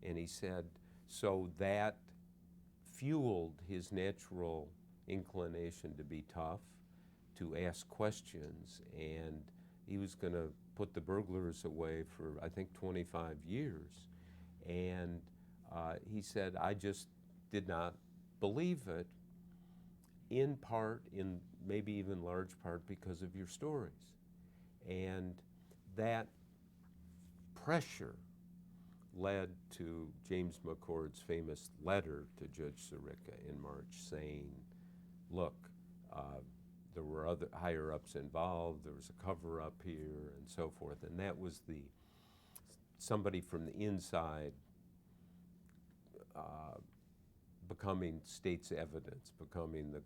Speaker 2: And he said, so that fueled his natural inclination to be tough, to ask questions, and he was going to put the burglars away for, I think, 25 years. And he said, I just did not believe it, in part, in maybe even large part, because of your stories. And that pressure led to James McCord's famous letter to Judge Sirica in March saying, look, there were other higher-ups involved, there was a cover-up here, and so forth. And that was somebody from the inside becoming state's evidence, becoming the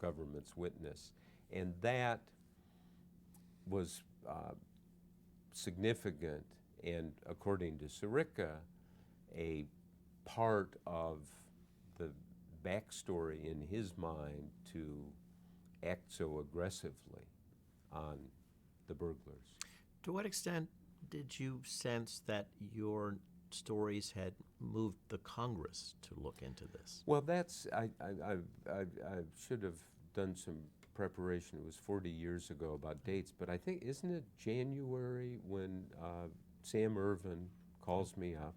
Speaker 2: government's witness. And that was significant, and according to Sirica, a part of the backstory in his mind to act so aggressively on the burglars.
Speaker 1: To what extent did you sense that your stories had moved the Congress to look into this?
Speaker 2: Well, I should have done some preparation. It was 40 years ago about dates, but I think, isn't it January when Sam Ervin calls me up?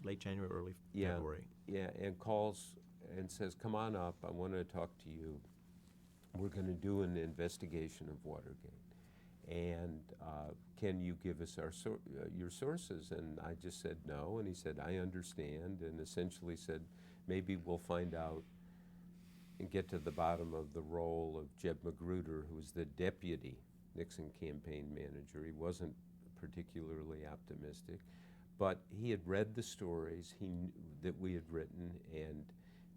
Speaker 1: Late January, early February.
Speaker 2: Yeah, and calls and says, come on up, I want to talk to you. We're going to do an investigation of Watergate. And can you give us your sources? And I just said no, and he said, I understand, and essentially said, maybe we'll find out and get to the bottom of the role of Jeb Magruder, who was the deputy Nixon campaign manager. He wasn't particularly optimistic, but he had read the stories that we had written, and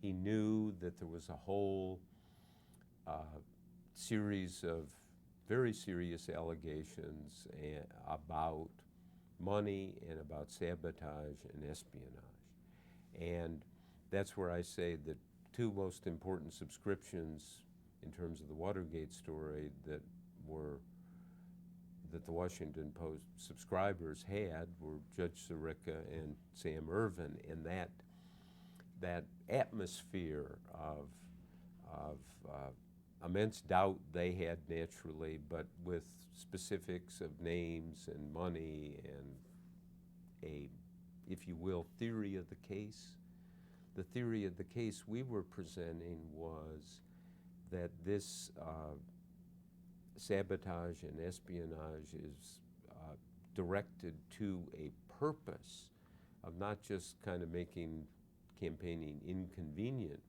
Speaker 2: he knew that there was a whole series of very serious allegations about money and about sabotage and espionage. And that's where I say the two most important subscriptions in terms of the Watergate story that the Washington Post subscribers had were Judge Sirica and Sam Ervin, and that atmosphere of immense doubt they had naturally, but with specifics of names and money and a, if you will, theory of the case. The theory of the case we were presenting was that this sabotage and espionage is directed to a purpose of not just kind of making campaigning inconvenient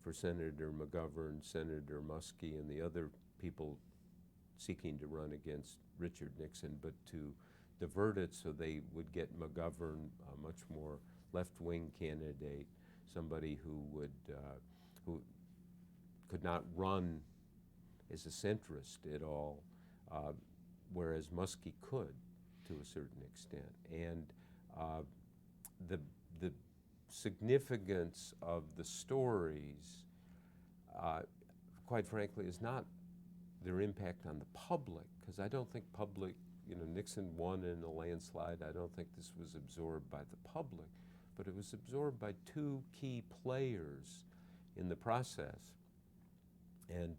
Speaker 2: for Senator McGovern, Senator Muskie, and the other people seeking to run against Richard Nixon, but to divert it so they would get McGovern, a much more left-wing candidate, somebody who could not run as a centrist at all, whereas Muskie could to a certain extent. And the significance of the stories, quite frankly, is not their impact on the public, because I don't think Nixon won in a landslide. I don't think this was absorbed by the public, but it was absorbed by two key players in the process. And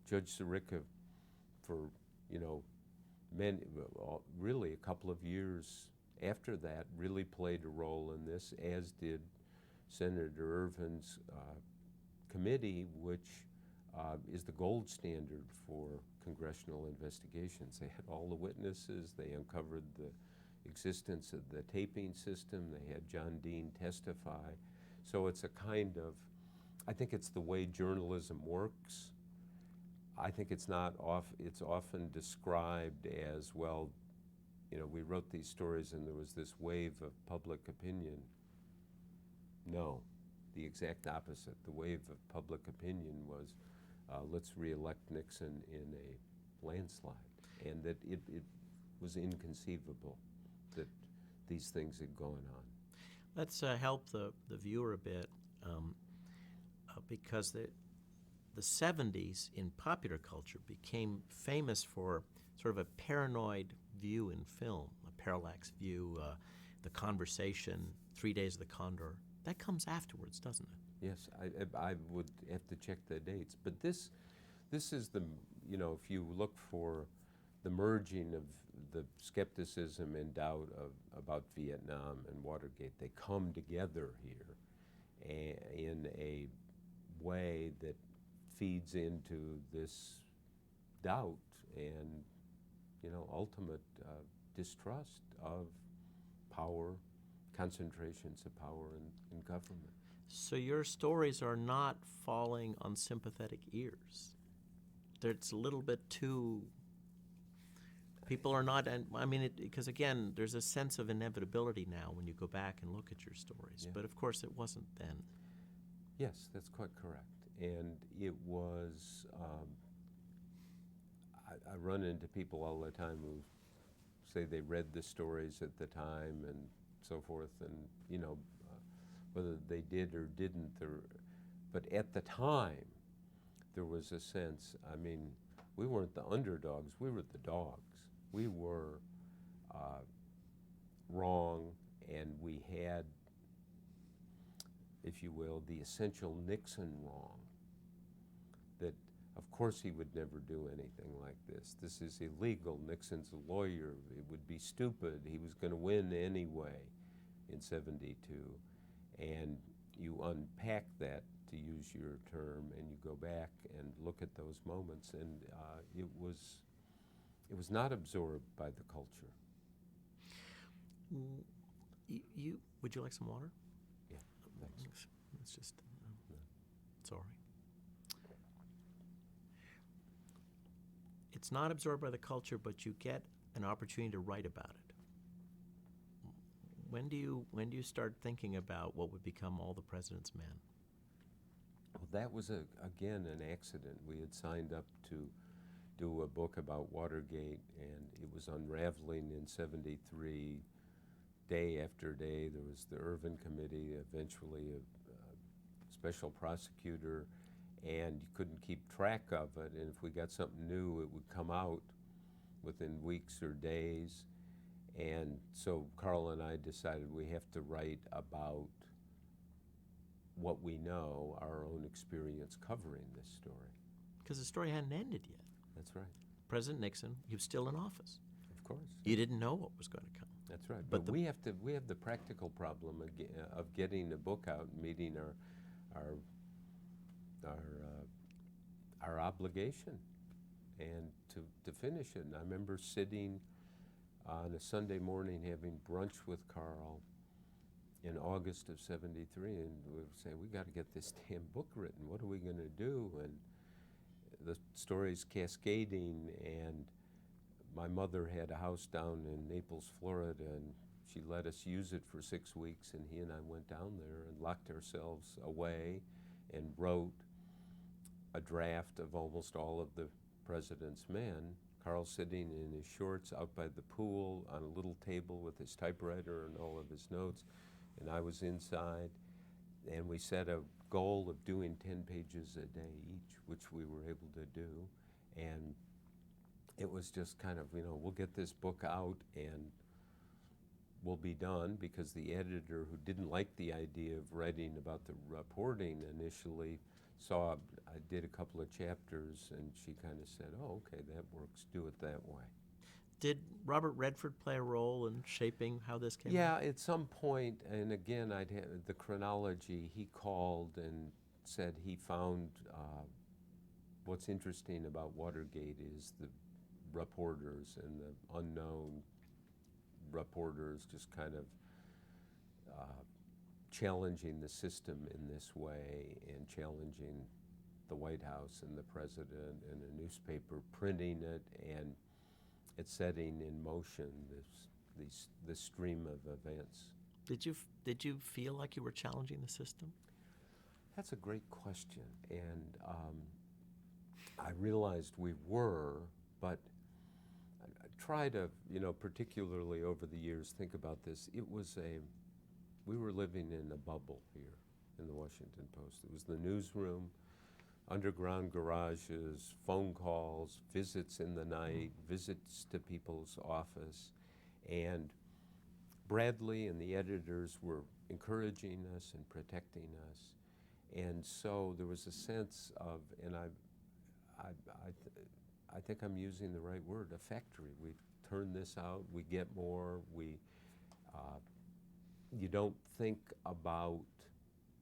Speaker 2: Judge Sirica, for really a couple of years after that, really played a role in this, as did Senator Ervin's committee, which is the gold standard for congressional investigations. They had all the witnesses, they uncovered the existence of the taping system, they had John Dean testify. So it's a kind of, I think it's the way journalism works. I think it's often described as, well, we wrote these stories and there was this wave of public opinion. No, the exact opposite. The wave of public opinion was, let's reelect Nixon in a landslide, and that it was inconceivable that these things had gone on.
Speaker 1: Let's help the viewer a bit, because the 70s in popular culture became famous for sort of a paranoid view in film, a parallax view, the conversation, 3 Days of the Condor. That comes afterwards, doesn't it?
Speaker 2: Yes, I would have to check the dates. But this is the, if you look for the merging of the skepticism and doubt about Vietnam and Watergate, they come together here in a way that feeds into this doubt and, ultimate distrust of power, concentrations of power in government.
Speaker 1: So your stories are not falling on sympathetic ears. it's a little bit too. People are not, and I mean, because again, there's a sense of inevitability now when you go back and look at your stories.
Speaker 2: Yeah.
Speaker 1: But of course, it wasn't then.
Speaker 2: Yes, that's quite correct. And it was, I run into people all the time who say they read the stories at the time and so forth, and, you know, whether they did or didn't. But at the time, there was a sense, I mean, we weren't the underdogs, we were the dogs. We were wrong, and we had, if you will, the essential Nixon wrong. That, of course, he would never do anything like this. This is illegal. Nixon's a lawyer. It would be stupid. He was going to win anyway in '72. And you unpack that, to use your term, and you go back and look at those moments, and it was not absorbed by the culture.
Speaker 1: Would you like some water?
Speaker 2: Yeah, thanks.
Speaker 1: It's just, sorry. It's not absorbed by the culture, but you get an opportunity to write about it. When do you start thinking about what would become All the President's Men?
Speaker 2: Well, that was, again, an accident. We had signed up to do a book about Watergate, and it was unraveling in '73. Day after day, there was the Irvin Committee, eventually a special prosecutor, and you couldn't keep track of it. And if we got something new, it would come out within weeks or days. And so Carl and I decided we have to write about what we know, our own experience covering this story.
Speaker 1: Because the story hadn't ended yet.
Speaker 2: That's right.
Speaker 1: President Nixon, he was still in office.
Speaker 2: Of course.
Speaker 1: You didn't know what was going to come.
Speaker 2: That's right.
Speaker 1: But
Speaker 2: But we have the practical problem of getting the book out and meeting our obligation, and to finish it. And I remember sitting on a Sunday morning having brunch with Carl in August of '73, and we would say, we got to get this damn book written. What are we going to do? And the story's cascading, and my mother had a house down in Naples, Florida, and she let us use it for 6 weeks, and he and I went down there and locked ourselves away and wrote a draft of almost all of the President's Men. Carl sitting in his shorts out by the pool on a little table with his typewriter and all of his notes, and I was inside, and we set a goal of doing 10 pages a day each, which we were able to do, and it was just kind of, we'll get this book out and we'll be done, because the editor, who didn't like the idea of writing about the reporting initially, saw I did a couple of chapters, and she kind of said, oh, okay, that works, do it that way.
Speaker 1: Did Robert Redford play a role in shaping how this came out?
Speaker 2: Yeah, at some point, and again, I'd have the chronology, he called and said he found what's interesting about Watergate is the reporters and the unknown reporters just kind of challenging the system in this way, and challenging the White House and the president and a newspaper printing it, and it's setting in motion this stream of events.
Speaker 1: Did you feel like you were challenging the system?
Speaker 2: That's a great question, and I realized we were, but I try to, particularly over the years, think about this. We were living in a bubble here in the Washington Post. It was the newsroom, underground garages, phone calls, visits in the night, visits to people's office, and Bradley and the editors were encouraging us and protecting us, and so there was a sense of, and I think I'm using the right word, a factory. We turn this out, we get more, you don't think about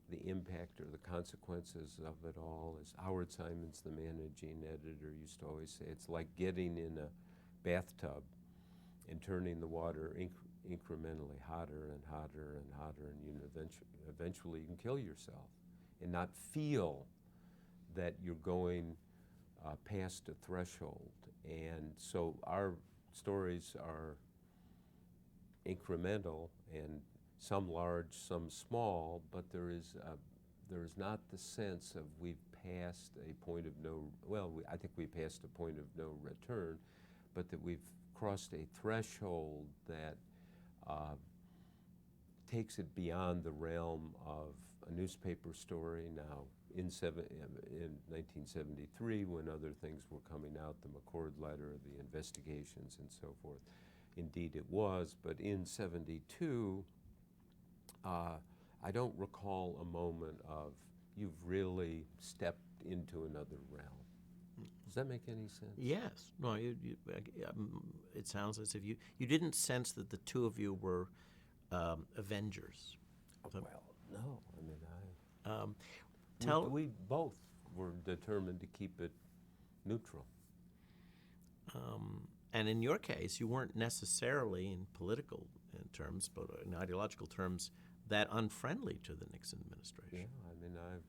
Speaker 2: the impact or the consequences of it all. As Howard Simon's, the managing editor, used to always say, it's like getting in a bathtub and turning the water incrementally hotter and hotter and hotter, and eventually you can kill yourself and not feel that you're going passed a threshold. And so our stories are incremental, and some large, some small, but there is not the sense of we've passed a point of no, well, I think we passed a point of no return, but that we've crossed a threshold that takes it beyond the realm of a newspaper story. Now, in 1973, when other things were coming out, the McCord letter, the investigations, and so forth, indeed it was, but in 72, I don't recall a moment of you've really stepped into another realm. Does that make any sense?
Speaker 1: Yes. No, it sounds as if you didn't sense that the two of you were avengers.
Speaker 2: Well, no. I mean, we both were determined to keep it neutral.
Speaker 1: And in your case, you weren't necessarily, in political terms, but in ideological terms, that unfriendly to the Nixon administration.
Speaker 2: Yeah, I mean, I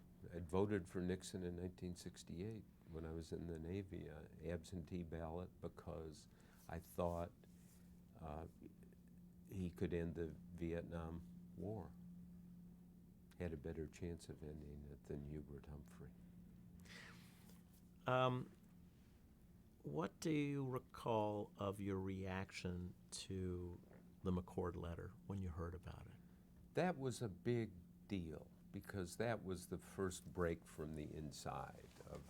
Speaker 2: voted for Nixon in 1968 when I was in the Navy, absentee ballot, because I thought he could end the Vietnam War, had a better chance of ending it than Hubert Humphrey.
Speaker 1: What do you recall of your reaction to the McCord letter when you heard about it?
Speaker 2: That was a big deal, because that was the first break from the inside of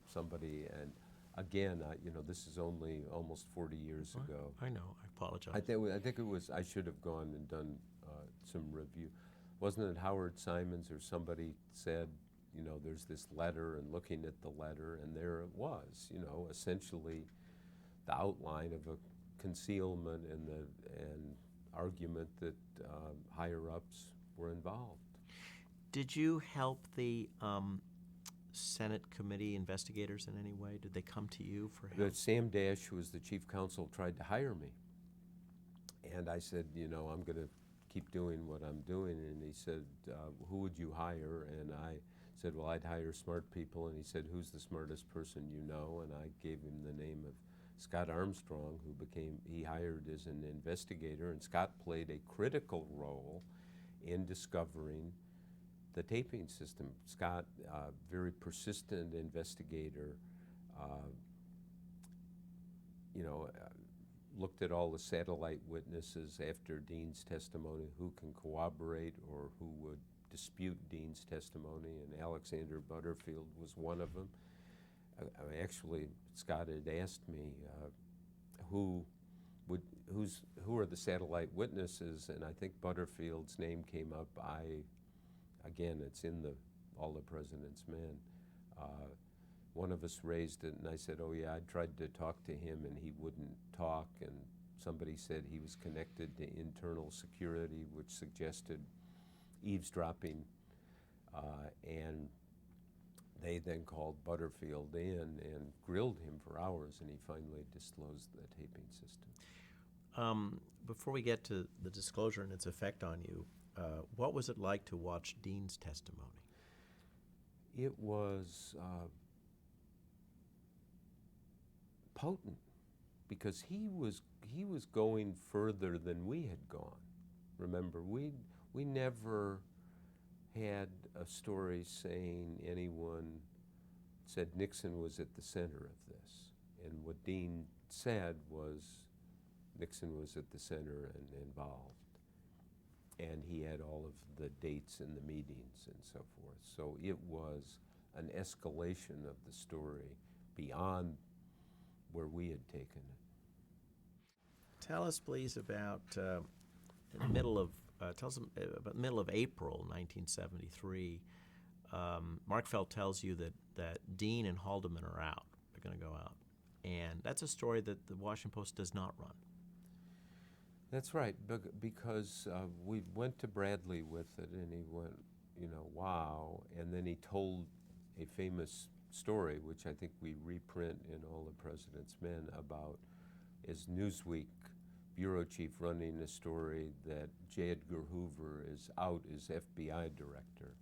Speaker 2: somebody. And again, this is only almost 40 years ago.
Speaker 1: I know. I apologize.
Speaker 2: I think it was. I should have gone and done some review. Wasn't it Howard Simons or somebody said, there's this letter, and looking at the letter, and there it was. Essentially, the outline of a concealment and argument that higher ups were involved.
Speaker 1: Did you help the Senate committee investigators in any way? Did they come to you for help?
Speaker 2: Sam Dash, who was the chief counsel, tried to hire me. And I said, I'm going to keep doing what I'm doing. And he said, who would you hire? And I said, well, I'd hire smart people. And he said, who's the smartest person you know? And I gave him the name of Scott Armstrong, who he hired as an investigator. And Scott played a critical role in discovering the taping system. Scott, very persistent investigator, looked at all the satellite witnesses after Dean's testimony, who can corroborate or who would dispute Dean's testimony, and Alexander Butterfield was one of them. Actually, Scott had asked me who are the satellite witnesses, and I think Butterfield's name came up. Again, it's in All the President's Men. One of us raised it, and I said, oh yeah, I tried to talk to him, and he wouldn't talk, and somebody said he was connected to internal security, which suggested eavesdropping, and they then called Butterfield in and grilled him for hours, and he finally disclosed the taping system.
Speaker 1: Before we get to the disclosure and its effect on you, what was it like to watch Dean's testimony?
Speaker 2: It was potent, because he was going further than we had gone. Remember, we never had a story saying anyone said Nixon was at the center of this. And what Dean said was Nixon was at the center and involved. And he had all of the dates and the meetings and so forth. So it was an escalation of the story beyond where we had taken it.
Speaker 1: Tell us, please, about middle of April 1973. Mark Felt tells you that Dean and Haldeman are out. They're going to go out, and that's a story that the Washington Post does not run.
Speaker 2: That's right, because we went to Bradley with it, and he went, wow, and then he told a famous story, which I think we reprint in All the President's Men, about as Newsweek bureau chief running a story that J. Edgar Hoover is out as FBI director,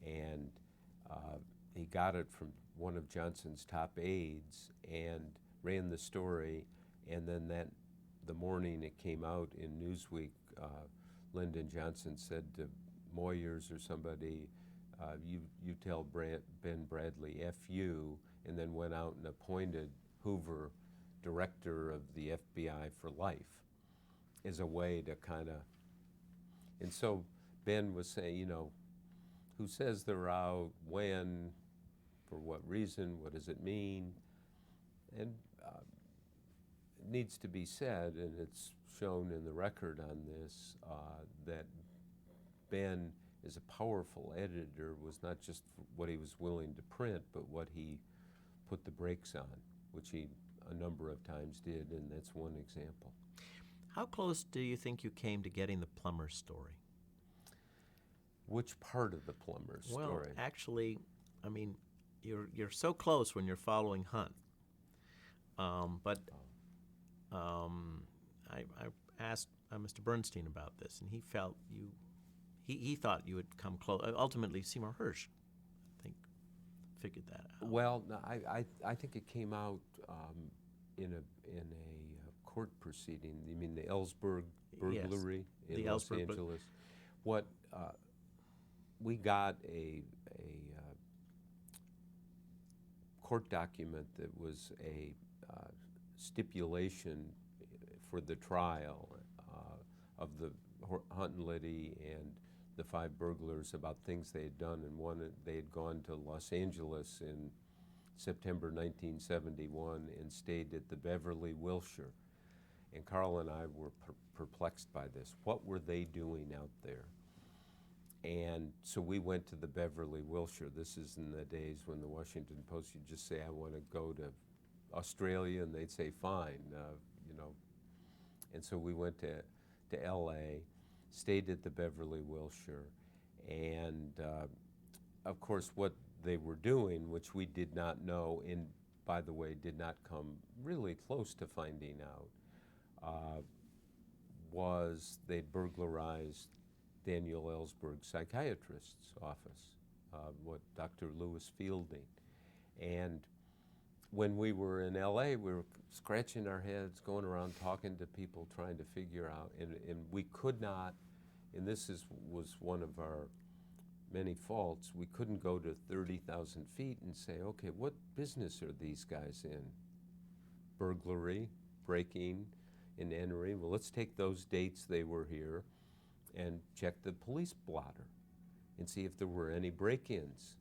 Speaker 2: and he got it from one of Johnson's top aides and ran the story, and then the morning it came out in Newsweek, Lyndon Johnson said to Moyers or somebody, you tell Ben Bradley, F you, and then went out and appointed Hoover director of the FBI for life as a way to kind of, and so Ben was saying, you know, who says they're out, when, for what reason, what does it mean? And it needs to be said, and it's shown in the record on this, that Ben, as a powerful editor, was not just what he was willing to print, but what he put the brakes on, which he a number of times did, and that's one example.
Speaker 1: How close do you think you came to getting the plumber story?
Speaker 2: Which part of the plumber story?
Speaker 1: Well, actually, I mean, you're so close when you're following Hunt. But I asked Mr. Bernstein about this, and he felt he thought you had come close. Ultimately, Seymour Hersh, I think, figured that out.
Speaker 2: Well, no, I think it came out in a court proceeding. You mean the Ellsberg burglary in Los Angeles? What we got a court document that was a stipulation for the trial of the Hunt and Liddy and the 5 burglars about things they had done, and one, they had gone to Los Angeles in September 1971 and stayed at the Beverly Wilshire. And Carl and I were perplexed by this. What were they doing out there? And so we went to the Beverly Wilshire. This is in the days when the Washington Post, you'd just say, I want to go to Australia, and they'd say, fine, you know. And so we went to LA, stayed at the Beverly Wilshire, and of course what they were doing, which we did not know, and by the way did not come really close to finding out, was they'd burglarized Daniel Ellsberg's psychiatrist's office, Dr. Lewis Fielding. And when we were in LA, we were scratching our heads, going around talking to people, trying to figure out, and we could not, and this was one of our many faults, we couldn't go to 30,000 feet and say, okay, what business are these guys in? Burglary, breaking and entering. Well, let's take those dates they were here and check the police blotter and see if there were any break-ins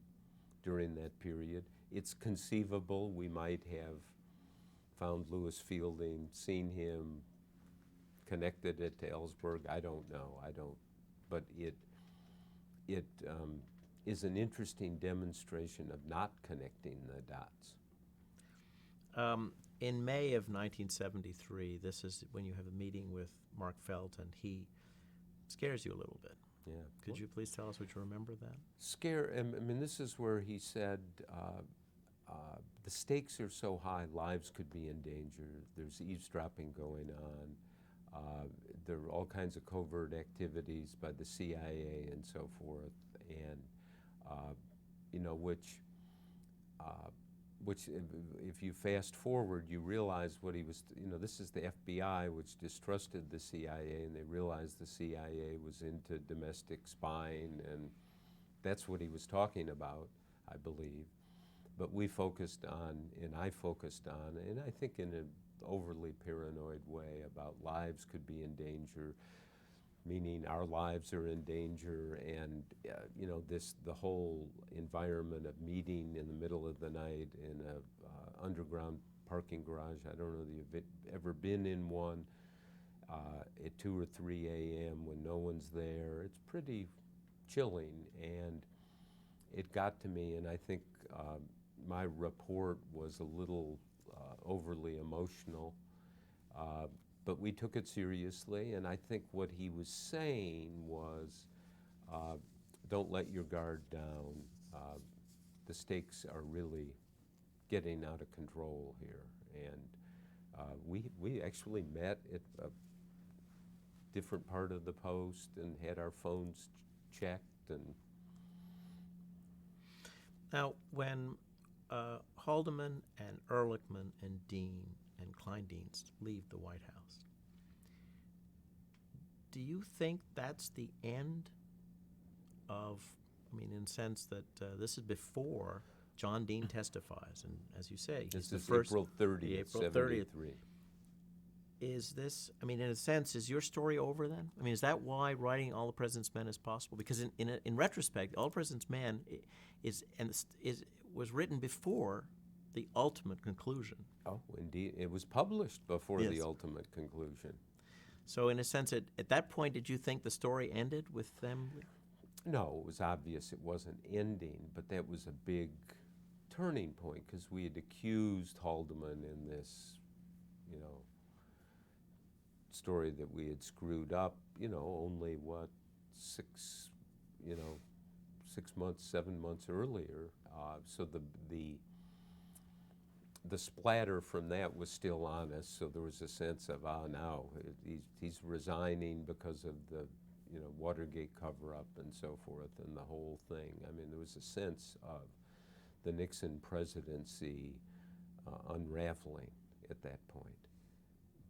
Speaker 2: during that period. It's conceivable we might have found Lewis Fielding, seen him, connected it to Ellsberg. I don't know. But it is an interesting demonstration of not connecting the dots.
Speaker 1: In May of 1973, this is when you have a meeting with Mark Felt, and he scares you a little bit.
Speaker 2: Yeah.
Speaker 1: Could you please tell us what you remember that?
Speaker 2: I mean, this is where he said, the stakes are so high, lives could be in danger. There's eavesdropping going on. There are all kinds of covert activities by the CIA and so forth, and you know, which if you fast forward, you realize what he was, you know, this is the FBI, which distrusted the CIA, and they realized the CIA was into domestic spying, and that's what he was talking about, I believe. But we focused on, and I focused on, and I think in an overly paranoid way, about lives could be in danger, meaning our lives are in danger, and you know, the whole environment of meeting in the middle of the night in a underground parking garage. I don't know that you've ever been in one at 2 or 3 a.m. when no one's there. It's pretty chilling, and it got to me, and I think my report was a little overly emotional. But we took it seriously, and I think what he was saying was, don't let your guard down. The stakes are really getting out of control here. And we actually met at a different part of the Post and had our phones checked. And
Speaker 1: Now, when Haldeman and Ehrlichman and Dean and Clandestine leave the White House, do you think that's the end of, I mean, in the sense that this is before John Dean testifies, and as you say,
Speaker 2: This
Speaker 1: he's the
Speaker 2: is
Speaker 1: first,
Speaker 2: April 30th,
Speaker 1: April 30th.
Speaker 2: 73.
Speaker 1: Is this, I mean, in a sense, is your story over then? I mean, is that why writing All the President's Men is possible? Because in retrospect, All the President's Men was written before the ultimate conclusion.
Speaker 2: Oh, indeed. It was published before
Speaker 1: Yes.
Speaker 2: the ultimate conclusion.
Speaker 1: So in a sense, at that point, did you think the story ended with them?
Speaker 2: No, it was obvious it wasn't ending, but that was a big turning point because we had accused Haldeman in this, story that we had screwed up, only 6 months, 7 months earlier. So the splatter from that was still on us. So there was a sense of, now he's resigning because of the, Watergate cover-up and so forth and the whole thing. I mean, there was a sense of the Nixon presidency unraveling at that point,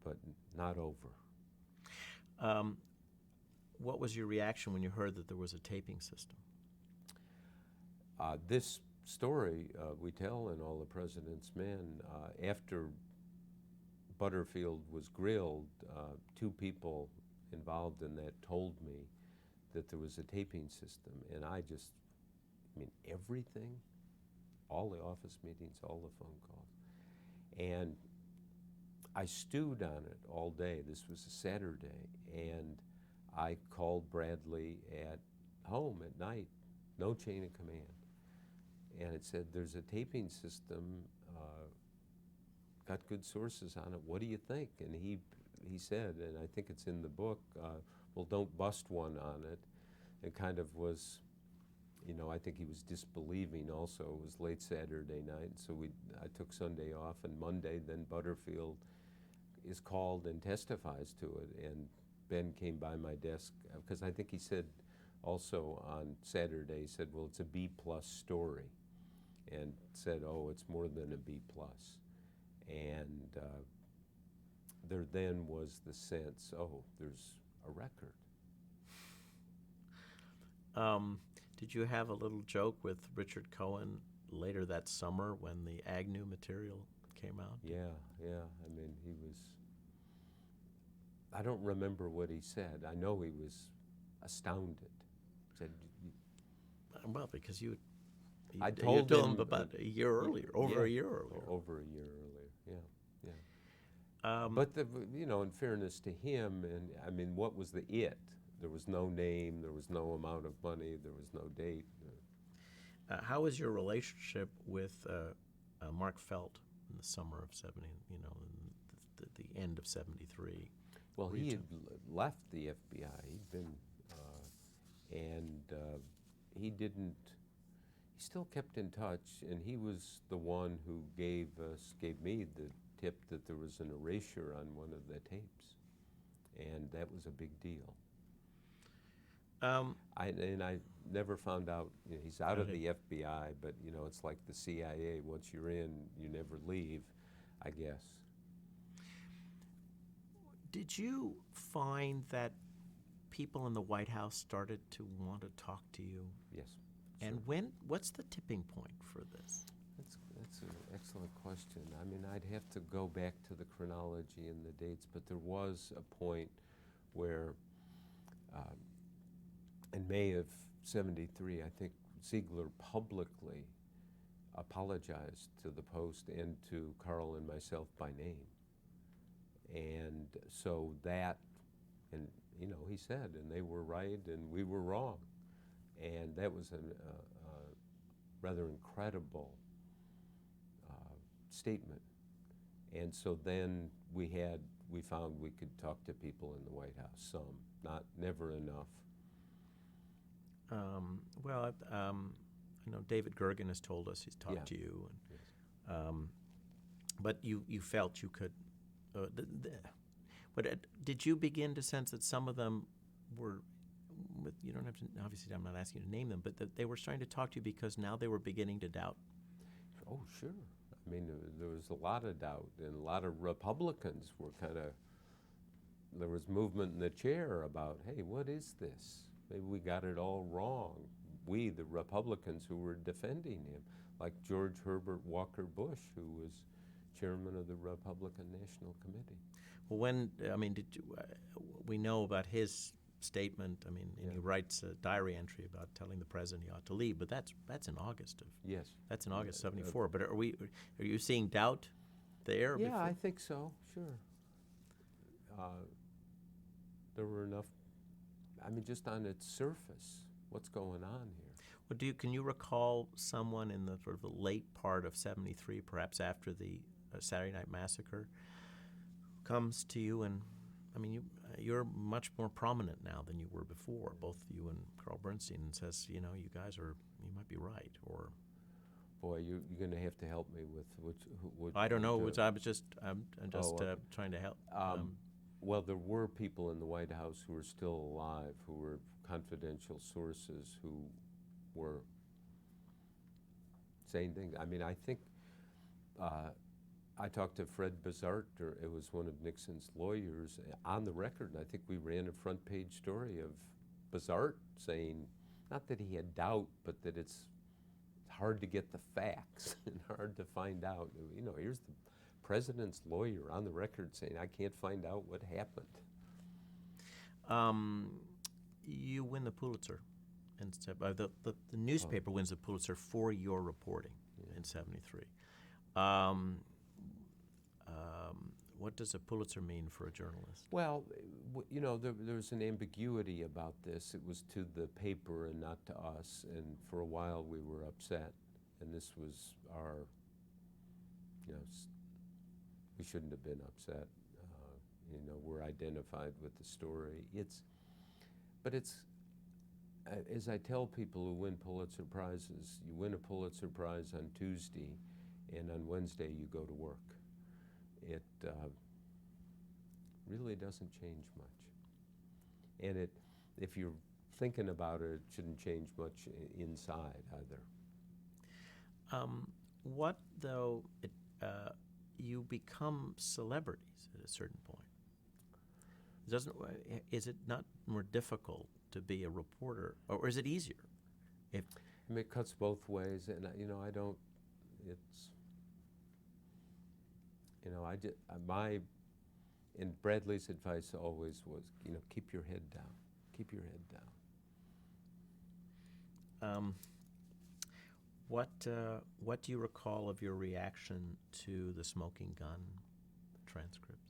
Speaker 2: but not over.
Speaker 1: What was your reaction when you heard that there was a taping system?
Speaker 2: This story we tell in All the President's Men, after Butterfield was grilled, 2 people involved in that told me that there was a taping system, and everything, all the office meetings, all the phone calls, and I stewed on it all day. This was a Saturday, and I called Bradley at home at night, no chain of command, and it said, there's a taping system, got good sources on it, what do you think? And he said, and I think it's in the book, well, don't bust one on it. It kind of was, I think he was disbelieving also. It was late Saturday night, so I took Sunday off, and Monday, then Butterfield is called and testifies to it, and Ben came by my desk, because I think he said also on Saturday, he said, well, it's a B-plus story, and said, oh, it's more than a B-plus. And there then was the sense, oh, there's a record.
Speaker 1: Did you have a little joke with Richard Cohen later that summer when the Agnew material came out?
Speaker 2: Yeah. I mean, I don't remember what he said. I know he was astounded. Said,
Speaker 1: well, because you
Speaker 2: told
Speaker 1: him
Speaker 2: him
Speaker 1: about a year earlier, over a year earlier.
Speaker 2: Over a year earlier, yeah. But in fairness to him, and I mean, what was the it? There was no name, there was no amount of money, there was no date.
Speaker 1: How was your relationship with Mark Felt in the summer of the end of '73?
Speaker 2: Well, he had left the FBI. He'd been, and he still kept in touch, and he was the one who gave me the tip that there was an erasure on one of the tapes, and that was a big deal. I never found out, he's out of the FBI, but it's like the CIA. Once you're in, you never leave, I guess.
Speaker 1: Did you find that people in the White House started to want to talk to you?
Speaker 2: Yes.
Speaker 1: And what's the tipping point for this?
Speaker 2: That's an excellent question. I mean, I'd have to go back to the chronology and the dates, but there was a point where in May of '73, I think Ziegler publicly apologized to the Post and to Carl and myself by name. And so that, and he said, and they were right and we were wrong. And that was a rather incredible statement. And so then we found we could talk to people in the White House, never enough.
Speaker 1: I know David Gergen has told us he's talked to you, and, but you felt you could. But did you begin to sense that some of them were with, you don't have to, obviously I'm not asking you to name them, but they were starting to talk to you because now they were beginning to doubt?
Speaker 2: Oh, sure. I mean, there was a lot of doubt, and a lot of Republicans were there was movement in the chair about, hey, what is this? Maybe we got it all wrong. We, the Republicans who were defending him, like George Herbert Walker Bush, who was chairman of the Republican National Committee.
Speaker 1: Well, we know about his statement. I mean, and he writes a diary entry about telling the president he ought to leave, but that's in August of.
Speaker 2: Yes.
Speaker 1: That's in August '74. But are you seeing doubt there?
Speaker 2: Yeah,
Speaker 1: before?
Speaker 2: I think so. Sure. There were enough. I mean, just on its surface, what's going on here?
Speaker 1: Well, can you recall someone in the sort of the late part of '73, perhaps after the Saturday Night Massacre, comes to you and, I mean, you're much more prominent now than you were before, both you and Carl Bernstein, and says, you might be right, or.
Speaker 2: Boy, you're going to have to help me with which.
Speaker 1: I don't know. I'm just trying to help.
Speaker 2: Well, there were people in the White House who were still alive, who were confidential sources, who were saying things. I mean, I think I talked to Fred Bazart, it was one of Nixon's lawyers, on the record, and I think we ran a front-page story of Bazart saying, not that he had doubt, but that it's hard to get the facts and hard to find out. Here's the president's lawyer on the record saying, I can't find out what happened.
Speaker 1: You win the Pulitzer, and the newspaper wins the Pulitzer for your reporting in '73. What does a Pulitzer mean for a journalist?
Speaker 2: Well, there was an ambiguity about this. It was to the paper and not to us, and for a while we were upset, and this was our, we shouldn't have been upset. We're identified with the story. But as I tell people who win Pulitzer Prizes, you win a Pulitzer Prize on Tuesday, and on Wednesday you go to work. It really doesn't change much. And if you're thinking about it, it shouldn't change much inside either.
Speaker 1: What, though, you become celebrities at a certain point? Is it not more difficult to be a reporter, or is it easier?
Speaker 2: It cuts both ways, and and Bradley's advice always was, keep your head down. Keep your head down.
Speaker 1: What do you recall of your reaction to the smoking gun transcripts?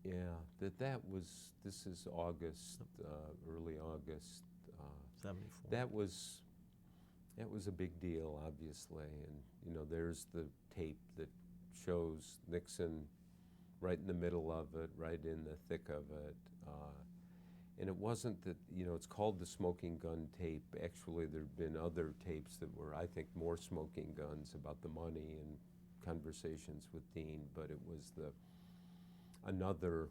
Speaker 2: Yeah, this is August, early August.
Speaker 1: '74.
Speaker 2: That was a big deal, obviously, and there's the tape that shows Nixon right in the middle of it, right in the thick of it. And it wasn't that, it's called the smoking gun tape. Actually, there'd been other tapes that were, I think, more smoking guns about the money and conversations with Dean, but it was another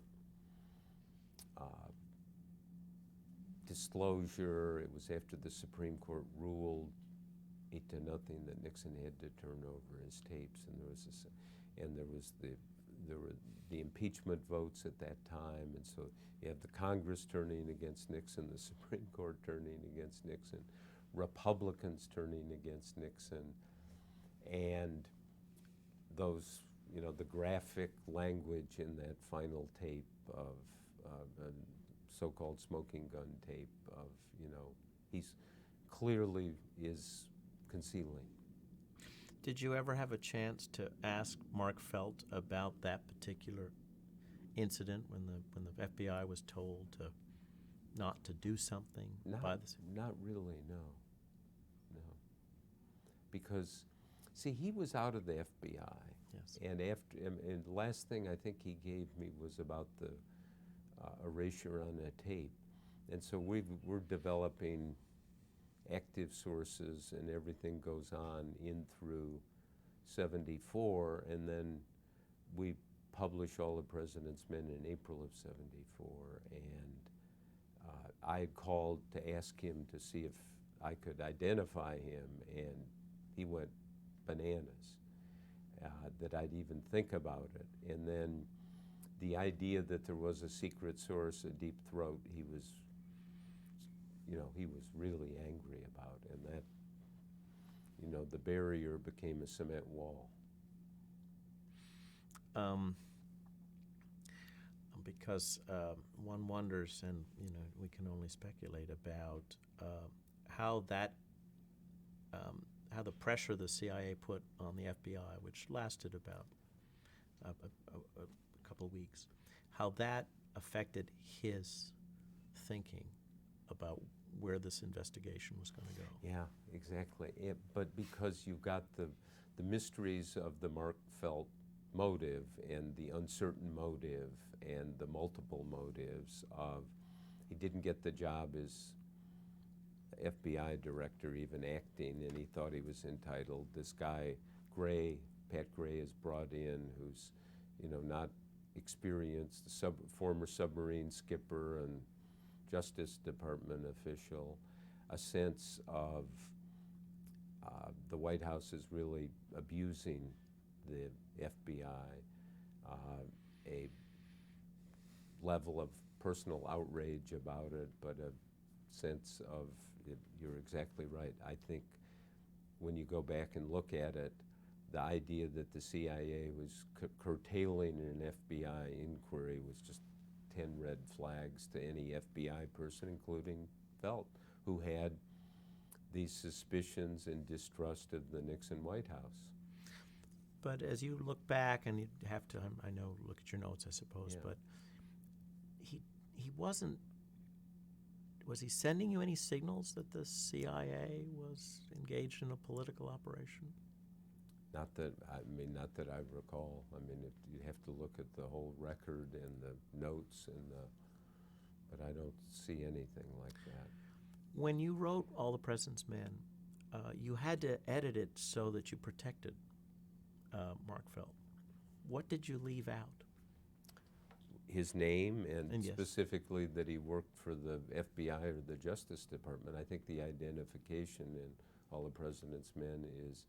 Speaker 2: disclosure. It was after the Supreme Court ruled 8-0 that Nixon had to turn over his tapes, and there was the impeachment votes at that time, and so you have the Congress turning against Nixon, the Supreme Court turning against Nixon, Republicans turning against Nixon, and those, the graphic language in that final tape of so-called smoking gun tape of, he's clearly is concealing.
Speaker 1: Did you ever have a chance to ask Mark Felt about that particular incident when the FBI was told not to do something?
Speaker 2: Not really, no. Because, see, he was out of the FBI.
Speaker 1: Yes.
Speaker 2: And the last thing I think he gave me was about the erasure on a tape. And so we're developing active sources, and everything goes on in through '74, and then we publish All the President's Men in April of '74, and I had called to ask him to see if I could identify him, and he went bananas that I'd even think about it. And then the idea that there was a secret source, a deep throat, he was really angry about, and that, the barrier became a cement wall.
Speaker 1: Because one wonders, and we can only speculate about how the pressure the CIA put on the FBI, which lasted about a couple of weeks, how that affected his thinking about where this investigation was going to go.
Speaker 2: Yeah, exactly. But because you've got the mysteries of the Mark Felt motive and the uncertain motive and the multiple motives of, he didn't get the job as FBI director, even acting, and he thought he was entitled. This guy, Gray, Pat Gray, is brought in, who's, not experienced, former submarine skipper and Justice Department official, a sense of the White House is really abusing the FBI, a level of personal outrage about it, but a sense of, you're exactly right. I think when you go back and look at it, the idea that the CIA was curtailing an FBI inquiry was just 10 red flags to any FBI person, including Felt, who had these suspicions and distrust of the Nixon White House.
Speaker 1: But as you look back, and you have to, I know, look at your notes, I suppose,
Speaker 2: Yeah.
Speaker 1: but he wasn't, was he sending you any signals that the CIA was engaged in a political operation?
Speaker 2: Not that I recall. I mean, you have to look at the whole record and the notes but I don't see anything like that.
Speaker 1: When you wrote All the President's Men, you had to edit it so that you protected Mark Felt. What did you leave out?
Speaker 2: His name and
Speaker 1: yes.
Speaker 2: Specifically that he worked for the FBI or the Justice Department. I think the identification in All the President's Men is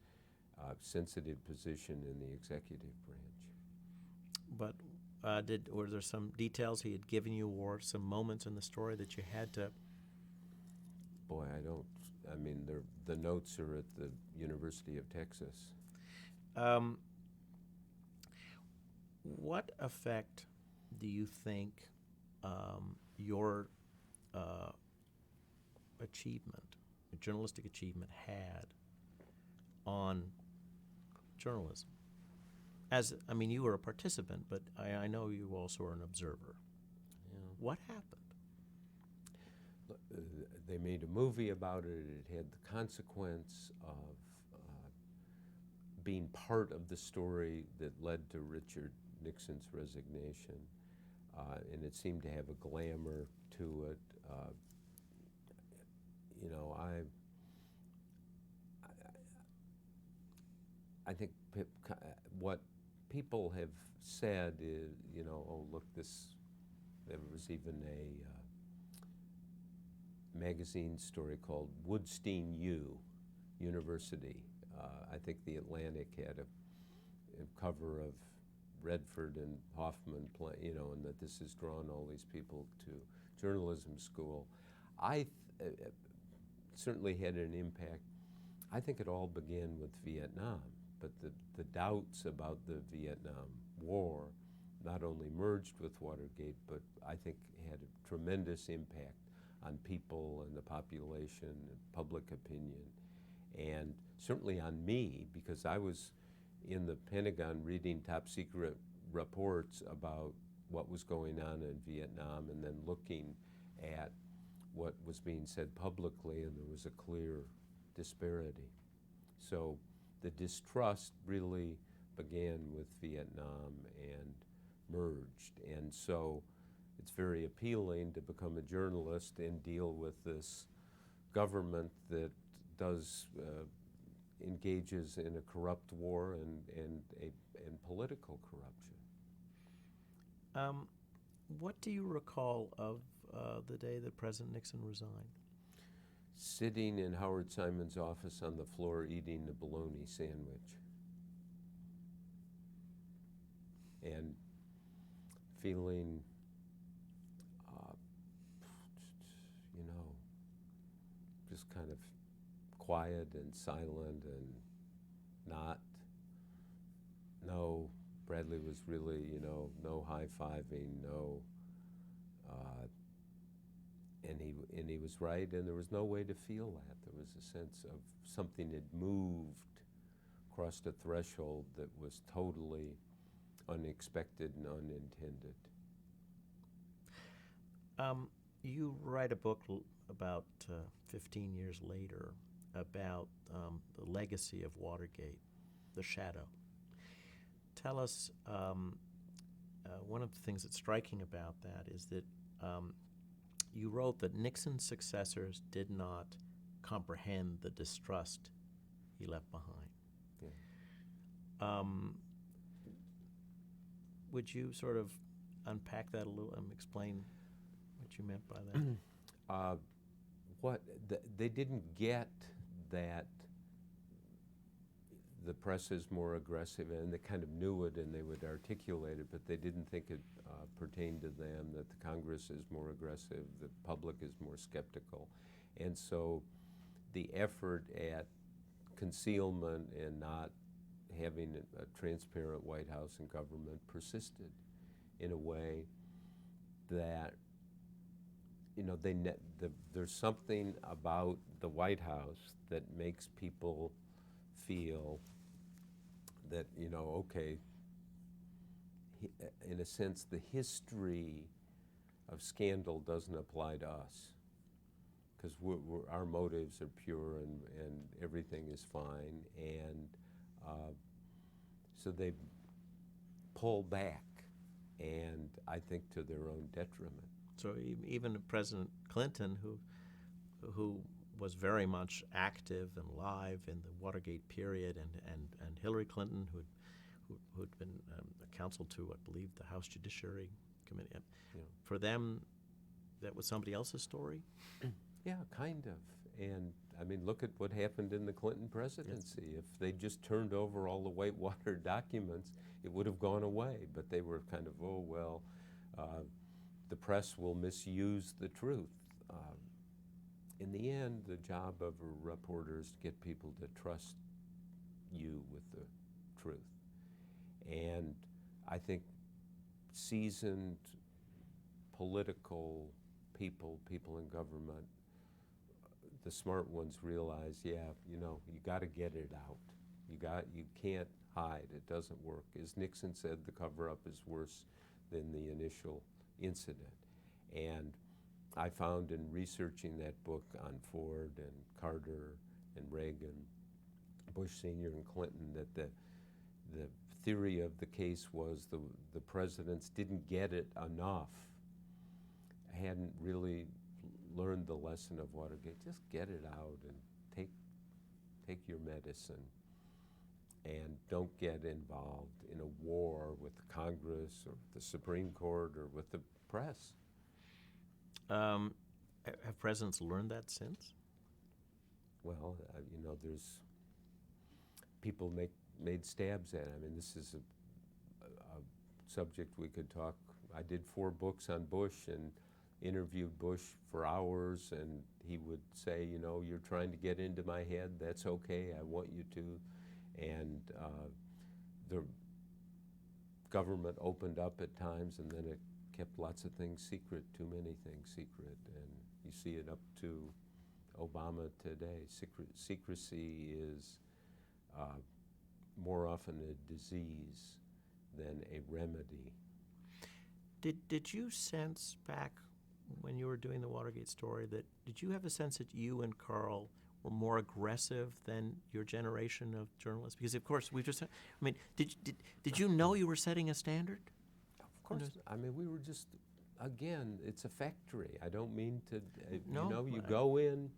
Speaker 2: a sensitive position in the executive branch.
Speaker 1: But were there some details he had given you, or some moments in the story that you had to?
Speaker 2: Boy, the notes are at the University of Texas.
Speaker 1: What effect do you think your journalistic achievement, had on journalism? You were a participant, but I know you also were an observer.
Speaker 2: Yeah.
Speaker 1: What happened?
Speaker 2: They made a movie about it. It had the consequence of being part of the story that led to Richard Nixon's resignation, and it seemed to have a glamour to it. I think what people have said is, oh, look, there was even a magazine story called Woodstein University. I think the Atlantic had a cover of Redford and Hoffman, and that this has drawn all these people to journalism school. I certainly had an impact. I think it all began with Vietnam, but the doubts about the Vietnam War not only merged with Watergate, but I think had a tremendous impact on people and the population and public opinion, and certainly on me, because I was in the Pentagon reading top secret reports about what was going on in Vietnam, and then looking at what was being said publicly, and there was a clear disparity. So the distrust really began with Vietnam and merged, and so it's very appealing to become a journalist and deal with this government that engages in a corrupt war and political corruption.
Speaker 1: What do you recall of the day that President Nixon resigned?
Speaker 2: Sitting in Howard Simon's office on the floor eating a bologna sandwich. And feeling, just kind of quiet and silent and Bradley was really, no high-fiving, and he was right, and there was no way to feel that. There was a sense of something had moved, crossed a threshold that was totally unexpected and unintended.
Speaker 1: You write a book about 15 years later about the legacy of Watergate, the shadow. Tell us, one of the things that's striking about that is that you wrote that Nixon's successors did not comprehend the distrust he left behind.
Speaker 2: Yeah.
Speaker 1: Would you sort of unpack that a little and explain what you meant by that?
Speaker 2: They didn't get that the press is more aggressive, and they kind of knew it and they would articulate it, but they didn't think it pertained to them, that the Congress is more aggressive, the public is more skeptical. And so the effort at concealment and not having a transparent White House and government persisted in a way that, there's something about the White House that makes people feel that, okay, in a sense, the history of scandal doesn't apply to us because our motives are pure and everything is fine. And so they pull back, and I think to their own detriment.
Speaker 1: So even President Clinton, who was very much active and live in the Watergate period, and Hillary Clinton, who'd been counsel to, I believe, the House Judiciary Committee.
Speaker 2: Yeah.
Speaker 1: For them, that was somebody else's story?
Speaker 2: Yeah, kind of. And I mean, look at what happened in the Clinton presidency. Yes. If they just turned over all the Whitewater documents, it would have gone away. But they were kind of, the press will misuse the truth. In the end, the job of a reporter is to get people to trust you with the truth. And I think seasoned political people in government, the smart ones realize, you got to get it out. You can't hide. It doesn't work. As Nixon said, the cover-up is worse than the initial incident. And I found in researching that book on Ford and Carter and Reagan, Bush Sr. and Clinton, that the theory of the case was the presidents didn't get it enough, hadn't really learned the lesson of Watergate. Just get it out and take your medicine, and don't get involved in a war with the Congress or the Supreme Court or with the press.
Speaker 1: Have presidents learned that since?
Speaker 2: Well, there's people made stabs at it. I mean, this is a subject we could talk. I did 4 books on Bush and interviewed Bush for hours, and he would say, you're trying to get into my head. That's okay. I want you to. And the government opened up at times, and then it kept lots of things secret, too many things secret, and you see it up to Obama today. Secrecy is more often a disease than a remedy.
Speaker 1: Did you sense back when you were doing the Watergate story did you have a sense that you and Carl were more aggressive than your generation of journalists? Because of course did you know you were setting a standard?
Speaker 2: Of course. I mean, we were just, again, it's a factory. I don't mean to, you go in.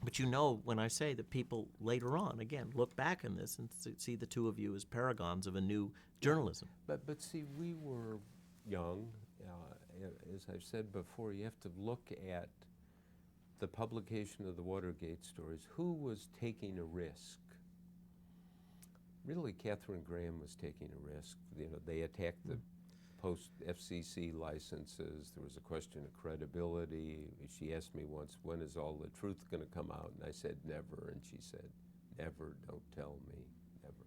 Speaker 1: But when I say that people later on, again, look back on this and see the two of you as paragons of a new journalism.
Speaker 2: But see, we were young, as I've said before, you have to look at the publication of the Watergate stories. Who was taking a risk? Really, Katharine Graham was taking a risk. You know, they attacked the post-FCC licenses. There was a question of credibility. She asked me once, when is all the truth going to come out? And I said, never. And she said, never, don't tell me, never.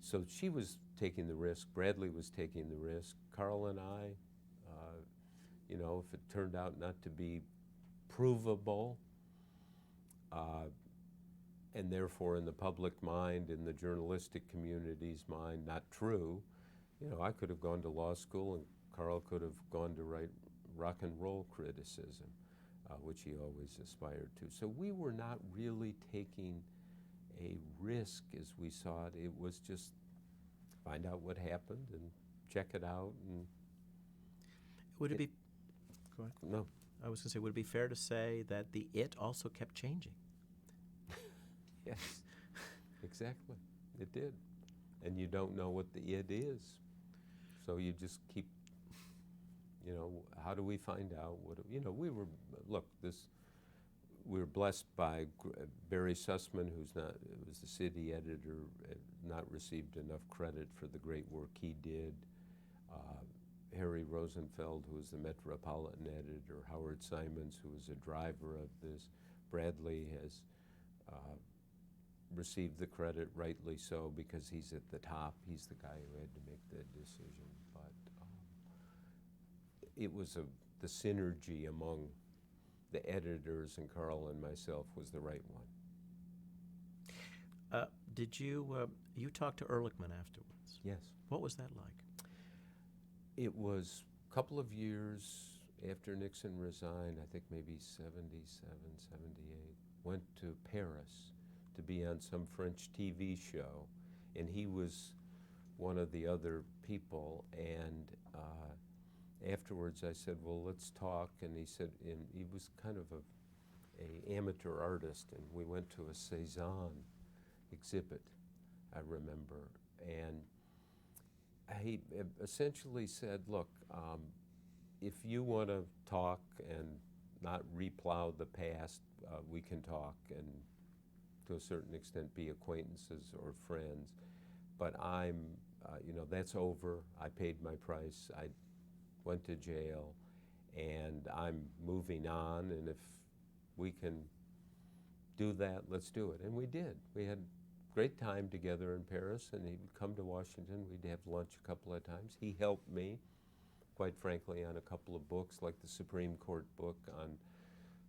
Speaker 2: So she was taking the risk. Bradley was taking the risk. Carl and I, you know, if it turned out not to be provable, and therefore in the public mind, in the journalistic community's mind, not true, you know, I could have gone to law school and Carl could have gone to write rock and roll criticism, which he always aspired to. So we were not really taking a risk as we saw it. It was just find out what happened and check it out. And
Speaker 1: Would it be, go ahead.
Speaker 2: No.
Speaker 1: I was going to say, would it be fair to say that the it also kept changing?
Speaker 2: Yes, exactly. It did. And you don't know what the it is. So you just keep, you know, how do we find out? What, you know, we were, look, we were blessed by Barry Sussman, who was the city editor, not received enough credit for the great work he did. Harry Rosenfeld, who was the Metropolitan editor, Howard Simons, who was a driver of this. Bradley has received the credit, rightly so, because he's at the top. He's the guy who had to make the decision. But it was the synergy among the editors and Carl and myself was the right one.
Speaker 1: Did you talked to Ehrlichman afterwards?
Speaker 2: Yes.
Speaker 1: What was that like?
Speaker 2: It was a couple of years after Nixon resigned, I think maybe 77, 78, went to Paris to be on some French TV show, and he was one of the other people, and afterwards I said, well, let's talk, and he said, and he was kind of a amateur artist, and we went to a Cézanne exhibit, I remember, and he essentially said, look, if you want to talk and not replow the past, we can talk and to a certain extent be acquaintances or friends, but I'm, you know, that's over. I paid my price. I went to jail, and I'm moving on, and if we can do that, let's do it. And we did. We had great time together in Paris, and he would come to Washington. We'd have lunch a couple of times. He helped me, quite frankly, on a couple of books, like the Supreme Court book on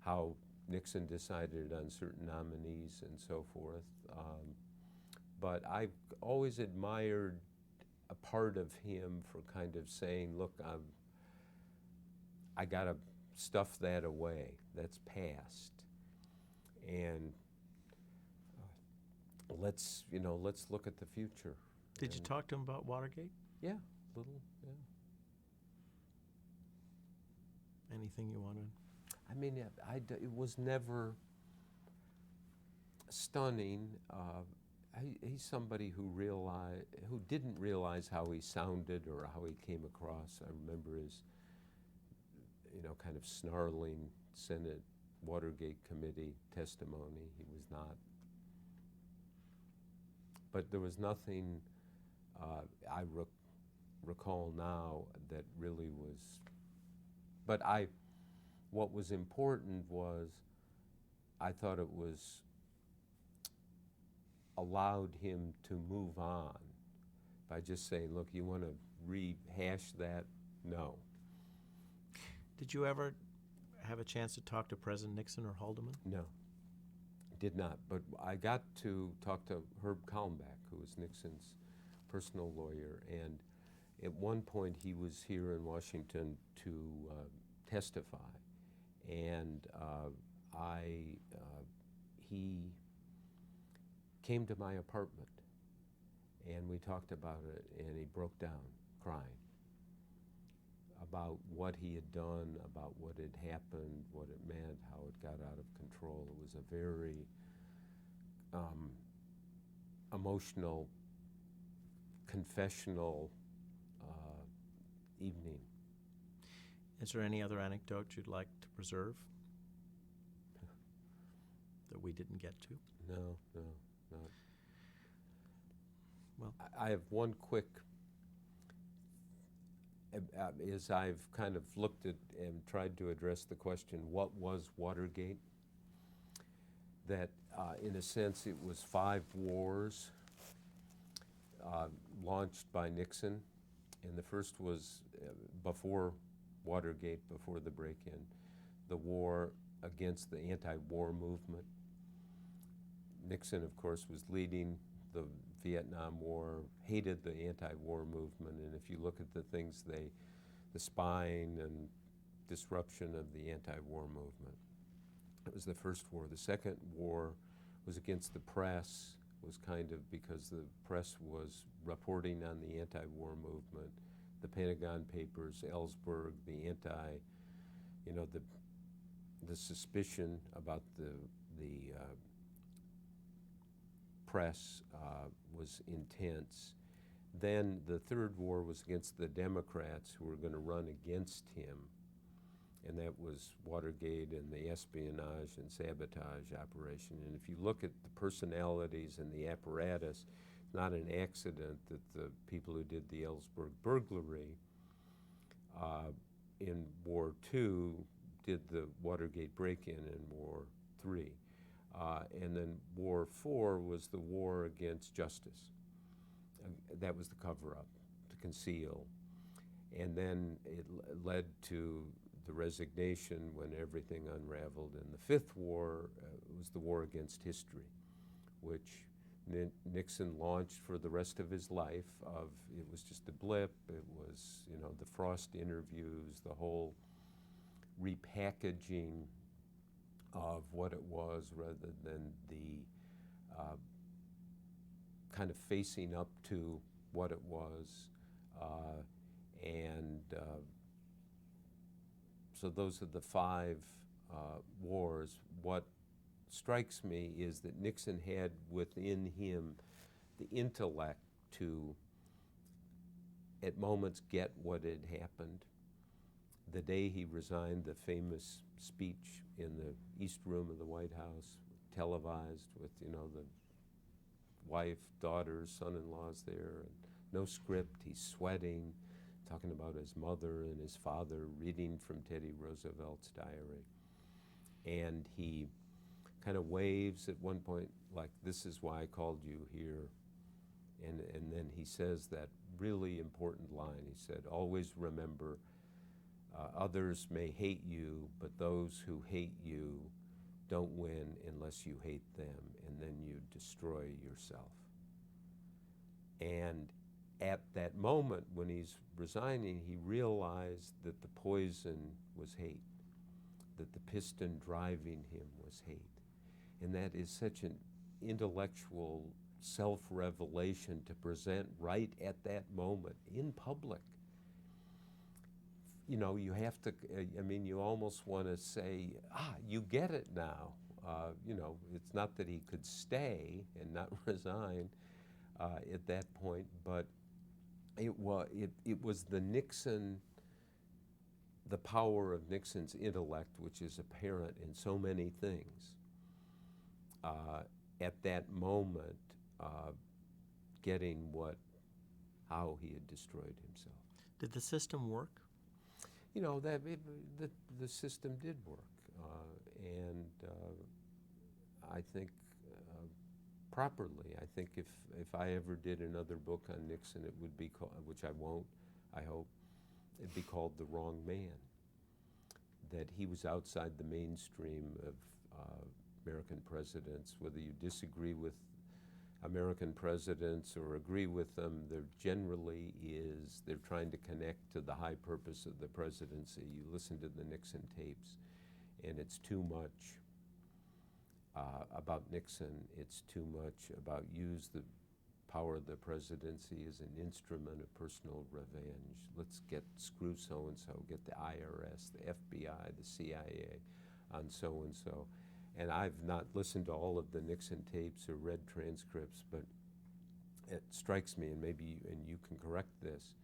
Speaker 2: how Nixon decided on certain nominees and so forth. But I've always admired a part of him for kind of saying, look, I got to stuff that away. That's past. And let's look at the future.
Speaker 1: Did you talk to him about Watergate?
Speaker 2: Yeah, a little, yeah.
Speaker 1: Anything you wanted?
Speaker 2: I mean, it was never stunning. He's somebody who didn't realize how he sounded or how he came across. I remember his, kind of snarling Senate Watergate committee testimony. He was not. But there was nothing I recall now that really was. But what was important was I thought it was allowed him to move on by just saying, look, you want to rehash that? No.
Speaker 1: Did you ever have a chance to talk to President Nixon or Haldeman?
Speaker 2: No, did not. But I got to talk to Herb Kalmbach, who was Nixon's personal lawyer, and at one point he was here in Washington to testify, and he came to my apartment, and we talked about it, and he broke down crying about what he had done, about what had happened, what it meant, how it got out of control. It was a very emotional, confessional evening
Speaker 1: Is there any other anecdote you'd like to preserve that we didn't get to?
Speaker 2: No.
Speaker 1: Well,
Speaker 2: I have one quick, as I've kind of looked at and tried to address the question, what was Watergate? That in a sense it was 5 wars launched by Nixon, and the first was before Watergate, before the break-in, the war against the anti-war movement. Nixon, of course, was leading the Vietnam War, hated the anti-war movement, and if you look at the things the spying and disruption of the anti-war movement. It was the first war. The second war was against the press, was kind of because the press was reporting on the anti-war movement, the Pentagon Papers, Ellsberg, the the suspicion about the press was intense. Then the third war was against the Democrats who were going to run against him, and that was Watergate and the espionage and sabotage operation. And if you look at the personalities and the apparatus, it's not an accident that the people who did the Ellsberg burglary in War II did the Watergate break-in in War III. And then War IV was the war against justice. That was the cover-up, to conceal. And then it led to the resignation when everything unraveled. And the fifth war was the war against history, which Nixon launched for the rest of his life. It was just a blip. It was, the Frost interviews, the whole repackaging of what it was rather than the kind of facing up to what it was. So those are the 5 wars. What strikes me is that Nixon had within him the intellect to, at moments, get what had happened. The day he resigned, the famous speech in the East Room of the White House, televised with, the wife, daughters, son-in-laws there, and no script. He's sweating, talking about his mother and his father, reading from Teddy Roosevelt's diary. And he kind of waves at one point, like, "This is why I called you here." And then he says that really important line. He said, "Always remember, others may hate you, but those who hate you don't win unless you hate them, and then you destroy yourself." And at that moment when he's resigning, he realized that the poison was hate, that the piston driving him was hate. And that is such an intellectual self-revelation to present right at that moment in public. You have to, you almost want to say, you get it now. It's not that he could stay and not resign at that point, but it was the power of Nixon's intellect, which is apparent in so many things, at that moment, getting how he had destroyed himself.
Speaker 1: Did the system work?
Speaker 2: The system did work, and I think properly. I think if I ever did another book on Nixon, it would be called, which I won't, I hope, it'd be called The Wrong Man. That he was outside the mainstream of American presidents. Whether you disagree with American presidents or agree with them, they're trying to connect to the high purpose of the presidency. You listen to the Nixon tapes, and it's too much about Nixon. It's too much about use the power of the presidency as an instrument of personal revenge. Let's screw so-and-so, get the IRS, the FBI, the CIA on so-and-so. And I've not listened to all of the Nixon tapes or read transcripts, but it strikes me, and maybe you can correct this,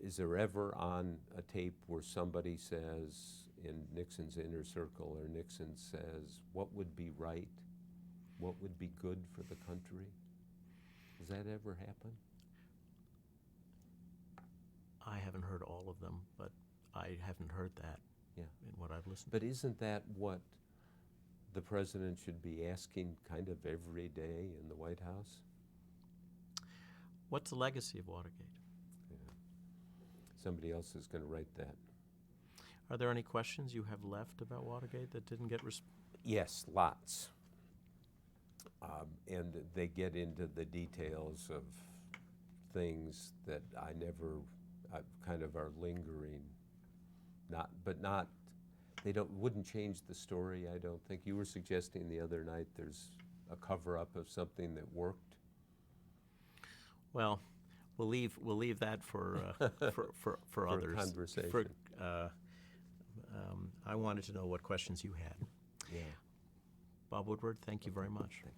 Speaker 2: is there ever on a tape where somebody says in Nixon's inner circle, or Nixon says, what would be right? What would be good for the country? Does that ever happen?
Speaker 1: I haven't heard all of them, but I haven't heard that
Speaker 2: Yeah.
Speaker 1: in what I've listened
Speaker 2: But isn't that what the president should be asking kind of every day in the White House?
Speaker 1: What's the legacy of Watergate?
Speaker 2: Yeah. Somebody else is going to write that.
Speaker 1: Are there any questions you have left about Watergate that didn't get
Speaker 2: Yes, lots. And they get into the details of things that I never, kind of are lingering, wouldn't change the story, I don't think. You were suggesting the other night there's a cover-up of something that worked.
Speaker 1: Well, we'll leave that for
Speaker 2: For
Speaker 1: others.
Speaker 2: conversation.
Speaker 1: I wanted to know what questions you had.
Speaker 2: Yeah.
Speaker 1: Bob Woodward, thank you very much.
Speaker 2: Thanks.